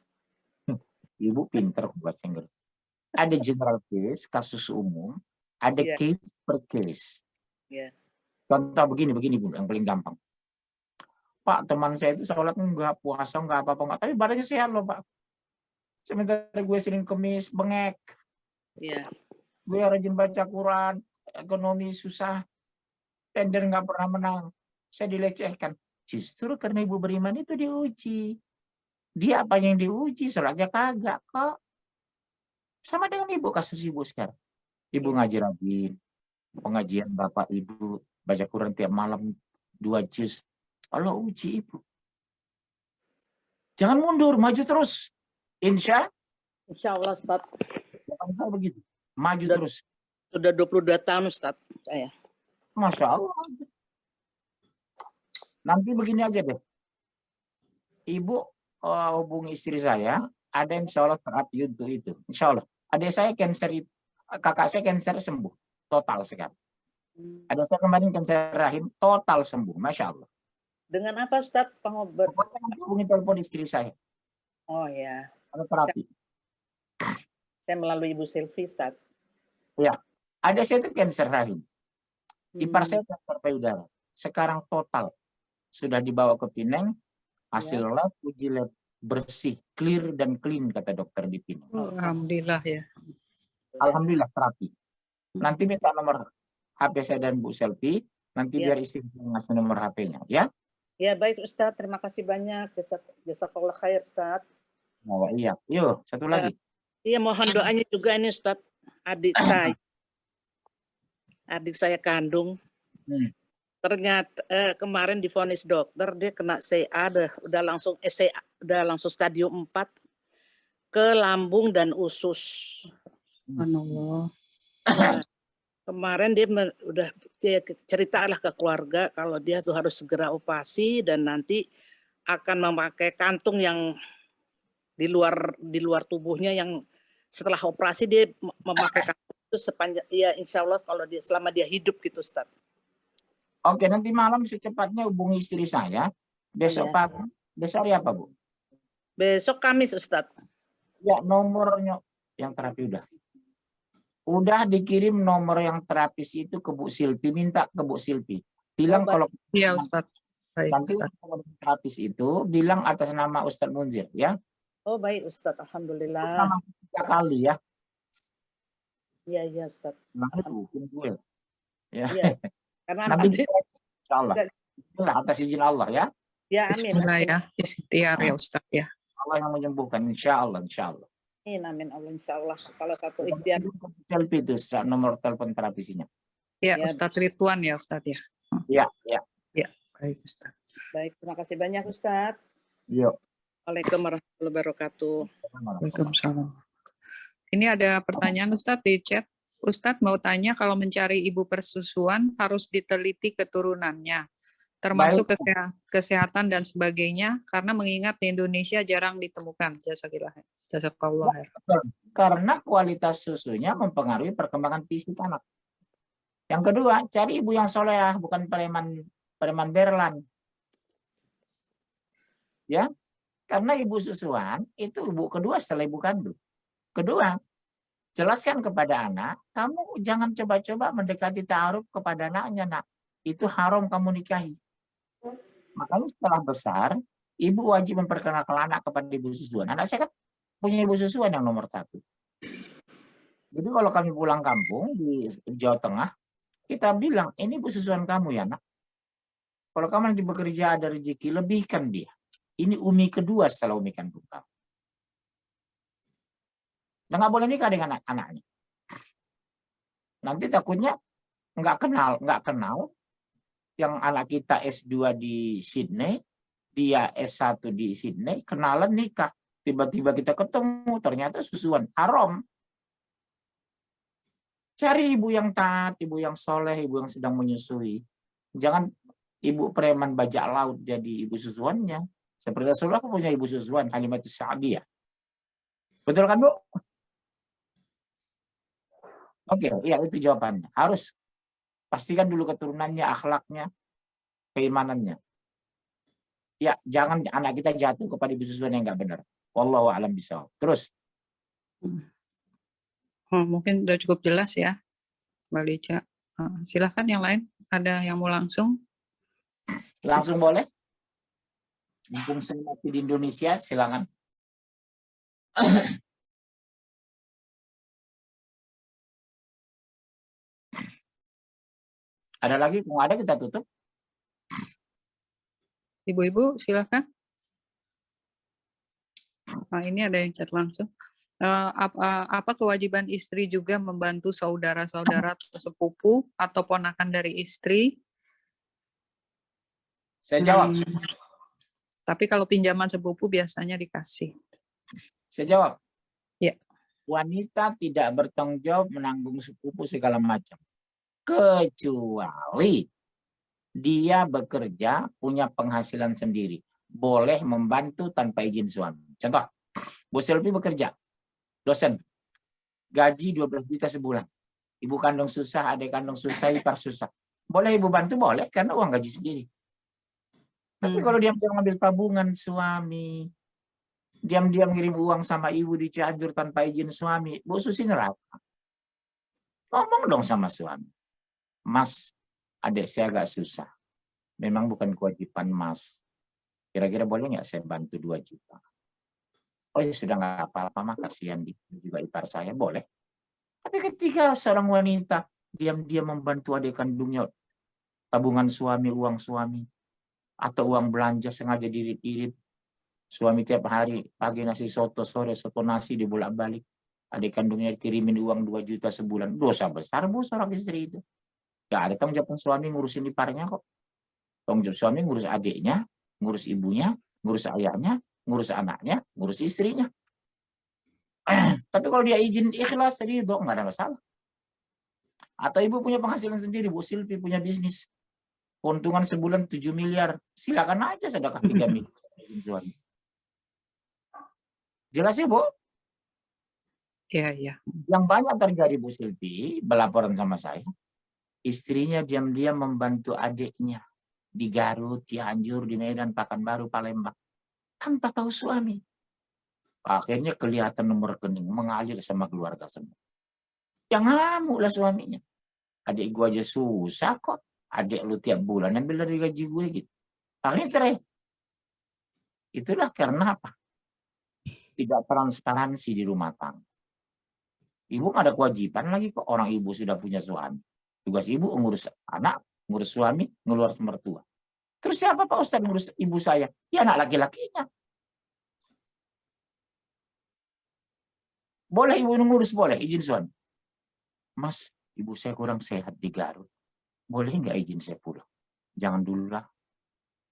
Ibu pinter buat Inggris. Ada general case, kasus umum, ada Iya. case per case. Iya. Contoh begini Bu, yang paling gampang. Pak, teman saya itu sholat enggak, puasa enggak, apa-apa enggak, tapi badannya sehat loh Pak. Sementara gue sering kemis, bengek, Iya. gue rajin baca Quran, ekonomi susah, tender nggak pernah menang, saya dilecehkan. Justru karena ibu beriman itu diuji. Dia apa yang diuji, sholatnya kagak kok. Sama dengan ibu, kasus ibu sekarang. Ibu ngaji rajin, pengajian bapak ibu, baca Quran tiap malam 2 juz. Allah uji ibu. Jangan mundur, maju terus. Insya Allah, Ustaz. Allah begitu. Maju Sudah- terus. Sudah 22 tahun, Ustaz. Saya. Masya Allah. Nanti begini aja deh. Ibu hubungi istri saya, ada yang insya Allah terapi untuk itu. Insya Allah. Adik saya kanker, kakak saya kanker sembuh. Total sekarang. Ada saya kemarin kanker rahim, total sembuh. Masya Allah. Dengan apa, Ustaz? Pengobat. Pokoknya nanti hubungi telepon istri saya. Oh ya. Ada terapi. Saya melalui Ibu Silvi, Ustaz. Ada saya itu kanker rahim. Ipar Hmm. saya kanker payudara. Sekarang total. Sudah dibawa ke Pineng. Hasil lab, uji lab bersih, clear dan clean kata dokter di Pineng. Alhamdulillah ya. Alhamdulillah terapi. Nanti minta nomor HP saya dan Bu Selfie. Nanti Ya. biar istri ngasih nomor HP-nya. Ya? Ya, baik Ustaz. Terima kasih banyak. Jazakallah khair, Ustaz. Oh, iya. Yuk, satu lagi. Iya, mohon doanya juga ini, Ustaz. Adik saya kandung. Hmm. Ternyata kemarin divonis dokter dia kena CA, udah langsung SCA, udah langsung stadium 4 ke lambung dan usus. Subhanallah. Nah, kemarin dia udah ceritalah ke keluarga kalau dia tuh harus segera operasi dan nanti akan memakai kantung yang di luar tubuhnya yang setelah operasi dia memakai kantung itu sepanjang ya insya Allah kalau dia selama dia hidup gitu Ustaz. Oke, nanti malam secepatnya hubungi istri saya. Besok Iya. pagi. Besok hari apa, Bu? Besok Kamis Ustaz. Ya, nomornya yang terapi udah. Udah dikirim nomor yang terapis itu ke Bu Silvi. Minta ke Bu Silvi. Bilang Oh, kalau Iya Ustaz. Baik nanti Ustaz. terapis itu bilang atas nama Ustadz Munzir ya. Oh baik Ustaz, alhamdulillah. Nama 3 kali ya. Iya Ustaz. Nah, itu gue. Ya. Iya. Karena Nanti insyaallah. Itulah atas izin Allah ya. ya amin. Bismillah ya. Ikhtiar ya Ustaz ya. Allah yang menyembuhkan insyaallah. Amin Allah insyaallah. Salah satu ikhtiar. Selfie itu nomor telepon terapisinya. Ya Ya. Ustaz Ridwan ya Ustaz ya. Ya. Baik Ustaz. Baik, terima kasih banyak Ustaz. Yuk. Waalaikumsalam warahmatullahi wabarakatuh. Waalaikumsalam. Ini ada pertanyaan Ustadz di chat. Ustadz mau tanya kalau mencari ibu persusuan harus diteliti keturunannya, termasuk kesehatan dan sebagainya, karena mengingat di Indonesia jarang ditemukan. Jazakallah khair. Karena kualitas susunya mempengaruhi perkembangan fisik anak. Yang kedua, cari ibu yang solehah, bukan preman berlan. Ya, karena ibu susuan itu ibu kedua setelah ibu kandung. Kedua, jelaskan kepada anak, kamu jangan coba-coba mendekati ta'aruf kepada anaknya, nak. Itu haram kamu nikahi. Makanya setelah besar, ibu wajib memperkenalkan anak kepada ibu susuan. Anak saya kan punya ibu susuan yang nomor 1. Jadi kalau kami pulang kampung di Jawa Tengah, kita bilang, ini Bu susuan kamu ya nak. Kalau kamu nanti bekerja ada rezeki, lebihkan dia. Ini umi kedua setelah umi kandung kamu. Dan nggak boleh nikah dengan anak-anaknya. Nanti takutnya nggak kenal yang anak kita S2 di Sydney, dia S1 di Sydney, kenalan nikah. Tiba-tiba kita ketemu, ternyata susuan. Haram. Cari ibu yang taat, ibu yang soleh, ibu yang sedang menyusui. Jangan ibu preman bajak laut jadi ibu susuannya. Seperti Rasulullah punya ibu susuan, Halimatus Sa'diyah. Betul kan, Bu? Oke, ya itu jawabannya. Harus pastikan dulu keturunannya, akhlaknya, keimanannya. Ya, jangan anak kita jatuh kepada ibu susuan yang nggak benar. Wallahu a'lam bishawab. Terus. Oh, mungkin udah cukup jelas ya, Mbak Lica. Silahkan yang lain. Ada yang mau langsung? Langsung boleh? Mumpung saya masih di Indonesia, silakan. Ada lagi? Kalau ada kita tutup. Ibu-ibu, silahkan. Nah, ini ada yang chat langsung. Apa kewajiban istri juga membantu saudara-saudara atau sepupu atau ponakan dari istri? Saya jawab. Tapi kalau pinjaman sepupu biasanya dikasih. Saya jawab. Ya. Wanita tidak bertanggung jawab menanggung sepupu segala macam. Kecuali dia bekerja, punya penghasilan sendiri. Boleh membantu tanpa izin suami. Contoh, Bu Selvi bekerja, dosen, gaji 12 juta sebulan. Ibu kandung susah, adik kandung susah, ipar susah. Boleh ibu bantu? Boleh, karena uang gaji sendiri. Tapi kalau dia ngambil tabungan suami, diam-diam ngirim uang sama ibu di Cianjur tanpa izin suami, Bu Susi neraka. Ngomong dong sama suami. Mas, adik saya agak susah. Memang bukan kewajiban Mas. Kira-kira boleh nggak saya bantu 2 juta? Oh ya sudah nggak apa-apa, mak, kasihan juga ipar saya, boleh. Tapi ketika seorang wanita diam-diam membantu adik kandungnya, tabungan suami, uang suami, atau uang belanja sengaja dirit-irit, suami tiap hari pagi nasi soto, sore soto nasi dibolak-balik, adik kandungnya kirimin uang 2 juta sebulan, dosa besar Bu seorang istri itu. Gak ada tanggung jawab suami ngurusin iparnya kok. Tanggung jawab suami ngurus adiknya, ngurus ibunya, ngurus ayahnya, ngurus anaknya, ngurus istrinya. Tapi kalau dia izin ikhlas, ridho, nggak ada masalah. Atau ibu punya penghasilan sendiri, Bu Silvi punya bisnis. Keuntungan sebulan 7 miliar. Silakan aja sedekah 3 miliar. Jelas ya, Bu? Iya. Yang banyak terjadi, Bu Silvi, belaporan sama saya, istrinya diam-diam membantu adiknya di Garut, Cianjur, di Medan, Pekanbaru, Palembang, tanpa tahu suami. Akhirnya kelihatan nomor rekening mengalir sama keluarga semua. Yang ngamuk lah suaminya. Adik gue aja susah kok. Adik lu tiap bulan ambil dari gaji gue gitu. Akhirnya cerai. Itulah karena apa? Tidak transparansi di rumah tangga. Ibu nggak ada kewajiban lagi kok. Orang ibu sudah punya suami. Tugas ibu ngurus anak, ngurus suami, ngurus mertua. Terus siapa Pak Ustadz ngurus ibu saya? Ya anak laki-lakinya. Boleh ibu ngurus, boleh izin suami. Mas, ibu saya kurang sehat di Garut. Boleh nggak izin saya pulang? Jangan dulu lah,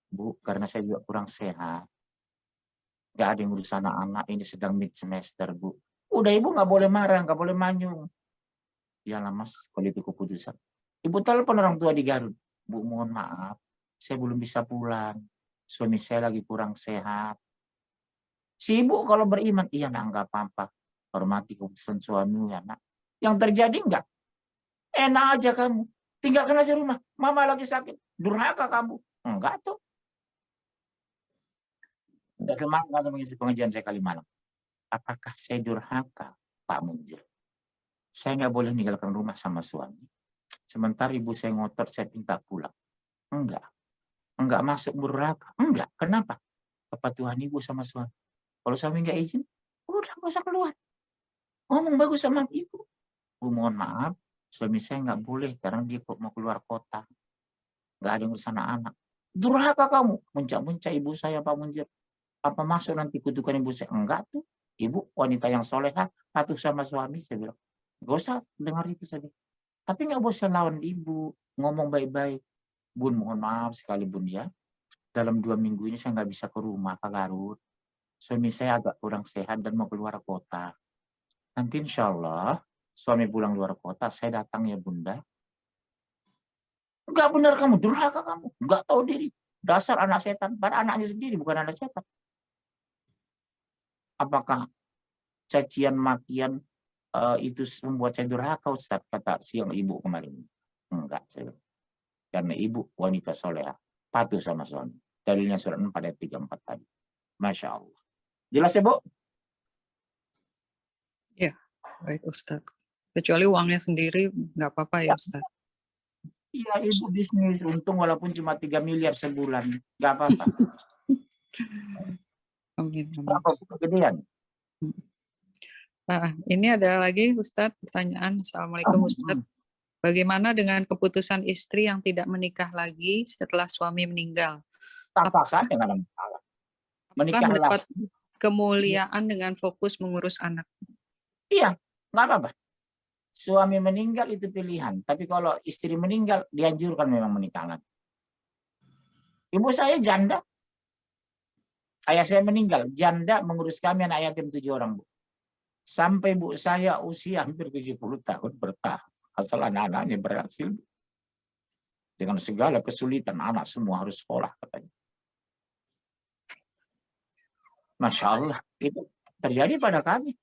Bu, karena saya juga kurang sehat. Nggak ada yang ngurus anak-anak, ini sedang mid semester, Bu. Udah ibu nggak boleh marah, nggak boleh manyung. Iyalah Mas, kalau itu keputusan. Ibu telepon orang tua di Garut. Bu, mohon maaf, saya belum bisa pulang. Suami saya lagi kurang sehat. Si ibu kalau beriman, iya nak, nggak apa-apa. Hormati keputusan suamimu ya nak. Yang terjadi enggak? Enak aja kamu. Tinggalkan aja rumah. Mama lagi sakit. Durhaka kamu. Enggak tuh. Enggak semangat mengisi pengajian saya kali malam. Apakah saya durhaka, Pak Munzir? Saya nggak boleh meninggalkan rumah sama suami. Sementara ibu saya ngotot, saya minta pulang. Enggak. Enggak masuk durhaka. Enggak. Kenapa? Kepatuhan ibu sama suami. Kalau suami nggak izin, udah nggak usah keluar. ngomong bagus sama ibu. Bu, mohon maaf, suami saya nggak boleh karena dia kok mau keluar kota. Nggak ada urusan anak. Durhaka kamu, muncak-muncak ibu saya, Pak Munjir. Apa masuk nanti kutukan ibu saya? Enggak tuh. Ibu wanita yang soleha, patuh sama suami, saya bilang. Gak usah dengar itu saja. Tapi nggak bosan lawan ibu, ngomong baik-baik. Bun, mohon maaf sekali Bun ya. Dalam 2 minggu ini saya nggak bisa ke rumah ke Garut. Suami saya agak kurang sehat dan mau keluar kota. Nanti insya Allah suami pulang luar kota, saya datang ya Bunda. Enggak benar kamu, durhaka kamu. Enggak tahu diri. Dasar anak setan. Pada anaknya sendiri, bukan anak setan. Apakah cacian makian itu membuat saya durhaka, Ustaz? Kata siang ibu kemarin. Enggak. Karena ibu wanita soleha. Patuh sama suami. Dalilnya surat 4 ayat 34 tadi. Masya Allah. Jelas ya, Bu? Ya, baik Ustadz. Kecuali uangnya sendiri nggak apa-apa ya Ustadz. Iya, ibu bisnis. Untung walaupun cuma 3 miliar sebulan. Nggak apa-apa. Amin. Berapa kegedean? Nah, ini ada lagi Ustadz pertanyaan. Assalamualaikum Ustadz. Bagaimana dengan keputusan istri yang tidak menikah lagi setelah suami meninggal? Paksa aja nggak ada masalah. Menikah mendapat kemuliaan dengan fokus mengurus anak? Iya, nggak apa-apa. Suami meninggal itu pilihan. Tapi kalau istri meninggal, dianjurkan memang menikah lagi. Ibu saya janda. Ayah saya meninggal. Janda mengurus kami anak yatim 7 orang, Bu. Sampai Bu saya usia hampir 70 tahun bertahan. Asal anak-anaknya berhasil. Dengan segala kesulitan, anak semua harus sekolah katanya. Masya Allah, itu terjadi pada kami.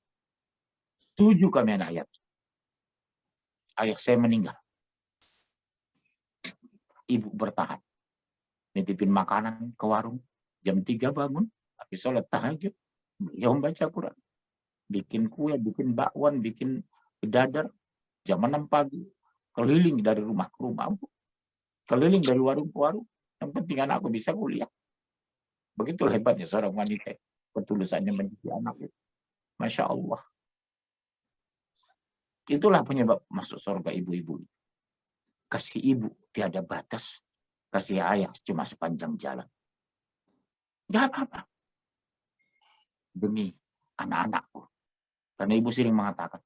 7 kami anak yatim. Ayah saya meninggal. Ibu bertahan. Nitipin makanan ke warung. Jam 3 bangun. Habis sholat tahajud. Beliau membaca Quran. Bikin kue, bikin bakwan, bikin dadar. Jam 6 pagi. Keliling dari rumah ke rumah. Keliling dari warung ke warung. Yang penting anakku bisa kuliah. Begitu hebatnya seorang wanita. Ketulusannya mendidik anak itu. Masya Allah. Itulah penyebab masuk surga ibu-ibu. Kasih ibu tiada batas. Kasih ayah cuma sepanjang jalan. Gak apa-apa. Demi anak-anakku. Karena ibu sering mengatakan,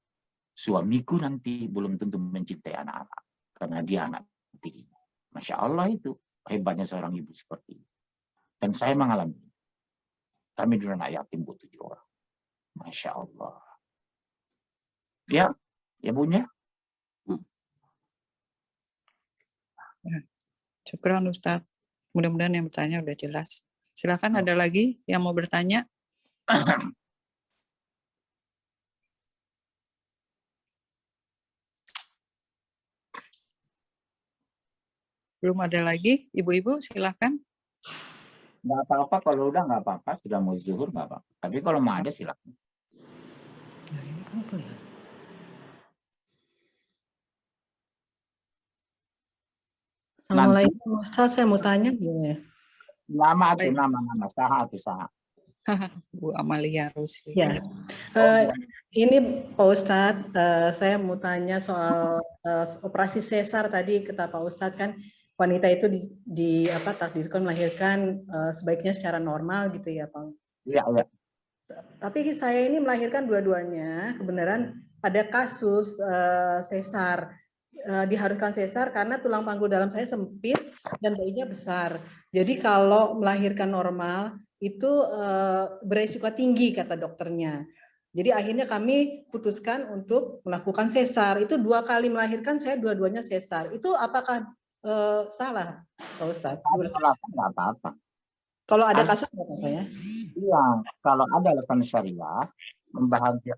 suamiku nanti belum tentu mencintai anak-anak. Karena dia anak dirinya. Masya Allah itu. Hebatnya seorang ibu seperti itu. Dan saya mengalami. Kami dulu anak yatim 7 orang. Masya Allah. Ya, ya Bunya. Syukran Ustadz. Mudah-mudahan yang bertanya udah jelas. Silakan ada lagi yang mau bertanya? Belum ada lagi? Ibu-ibu silakan. Nggak apa-apa, kalau udah nggak apa-apa. Sudah mau zuhur nggak apa-apa. Tapi kalau mau ada silakan. Assalamualaikum Ustaz, saya mau tanya boleh? Nama atau nama saha atau saha. Bu Amalia Rusli. Ya, ini Pak Ustadz, saya mau tanya soal operasi sesar tadi kata Pak Ustadz kan wanita itu takdirkan melahirkan sebaiknya secara normal gitu ya Pak. Iya, iya. Tapi saya ini melahirkan dua-duanya, kebenaran ada kasus sesar. Diharuskan sesar karena tulang panggul dalam saya sempit dan bayinya besar. Jadi kalau melahirkan normal itu beresiko tinggi kata dokternya. Jadi akhirnya kami putuskan untuk melakukan sesar. Itu 2 kali melahirkan saya dua-duanya sesar. Itu apakah salah Pak Ustadz? Nggak apa-apa. Kalau ada kasus nggak apa-apa ya? Iya, kalau ada alasan syariah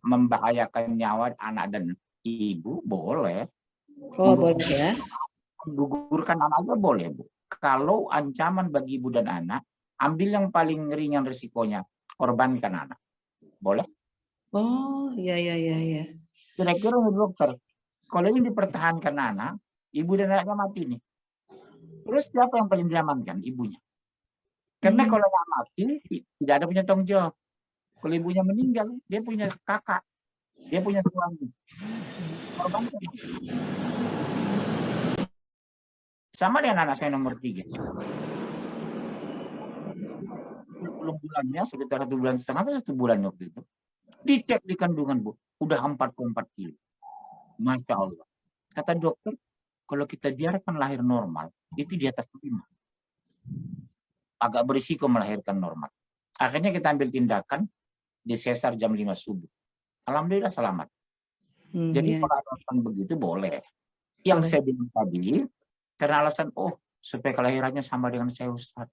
membahayakan nyawa anak dan ibu boleh. Oh boleh ya. Gugurkan anak aja boleh, Bu. Kalau ancaman bagi ibu dan anak, ambil yang paling ringan risikonya, korbankan anak. Boleh? Oh iya. Kira-kira dokter, kalau ini dipertahankan anak, ibu dan anaknya mati nih. Terus siapa yang paling diamankan? Ibunya. Karena kalau anak mati, tidak ada punya tanggung jawab. Kalau ibunya meninggal, dia punya kakak. Dia punya suami. Korban sama dengan anak saya nomor 3. Belum bulannya, sekitar 1,5 bulan atau 1 bulan waktu itu. Dicek di kandungan, Bu. Udah 44 kilo. Masya Allah. Kata dokter, kalau kita biarkan lahir normal, itu di atas 5. Agak berisiko melahirkan normal. Akhirnya kita ambil tindakan di sesar jam 5 subuh. Alhamdulillah selamat. Jadi kalau alasan begitu boleh. Yang saya bilang tadi, karena alasan, supaya kelahirannya sama dengan saya Ustaz.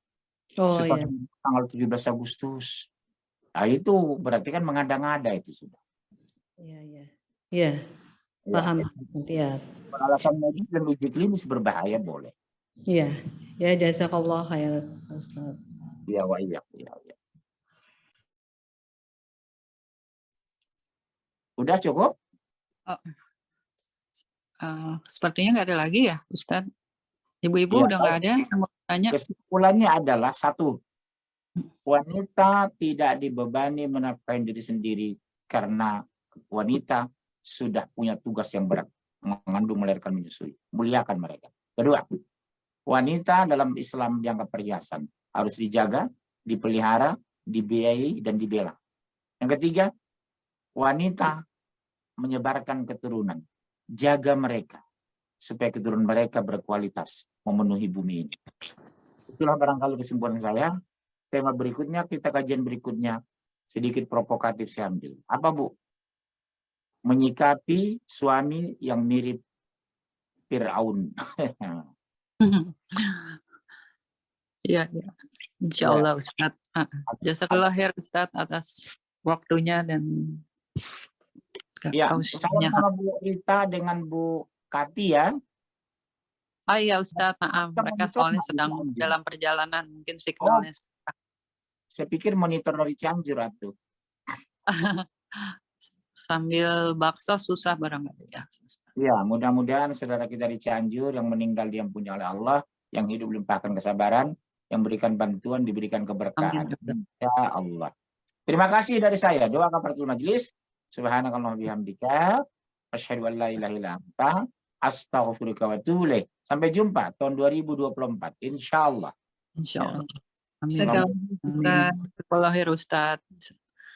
Supaya tanggal 17 Agustus. Nah itu berarti kan mengada-ngada itu sudah. Iya. Paham. Ya. Alasan medis dan uji klinis berbahaya boleh. Iya. Ya, jazakallah khair, Ustaz. Ya, wa iya. Udah cukup? Sepertinya nggak ada lagi ya, Ustadz. Ibu-ibu udah nggak ada yang mau tanya. Kesimpulannya adalah 1, wanita tidak dibebani menafkahi diri sendiri karena wanita sudah punya tugas yang berat, mengandung, melahirkan, menyusui. Muliakan mereka. Kedua, wanita dalam Islam dianggap perhiasan, harus dijaga, dipelihara, dibiayai, dan dibela. Yang ketiga, wanita menyebarkan keturunan. Jaga mereka supaya keturunan mereka berkualitas memenuhi bumi ini. Itulah barangkali kesimpulan saya. Tema berikutnya, kajian berikutnya sedikit provokatif saya ambil. Apa, Bu? Menyikapi suami yang mirip Fir'aun. Iya. Insya Allah Ustadz. Jazakallah khair Ustadz atas waktunya dan Ya, saya sama Bu Rita dengan Bu Kati ya. Iya Ustadz, mereka soalnya sedang dalam perjalanan, mungkin signalnya. Saya pikir monitor dari Cianjur tuh. Sambil bakso susah barangkali ya. Ya, mudah-mudahan saudara kita di Cianjur yang meninggal diampuni oleh Allah, yang hidup limpahkan kesabaran, yang berikan bantuan diberikan keberkahan. Ya Allah. Terima kasih dari saya. Doa kafaratul majelis. Subhanakallah bihamdika asyhadu an la ilaha illa anta astaghfiruka wa atubu ilaik. Sampai jumpa tahun 2024 insyaallah. Insyaallah. Amin. Amin. Ustaz.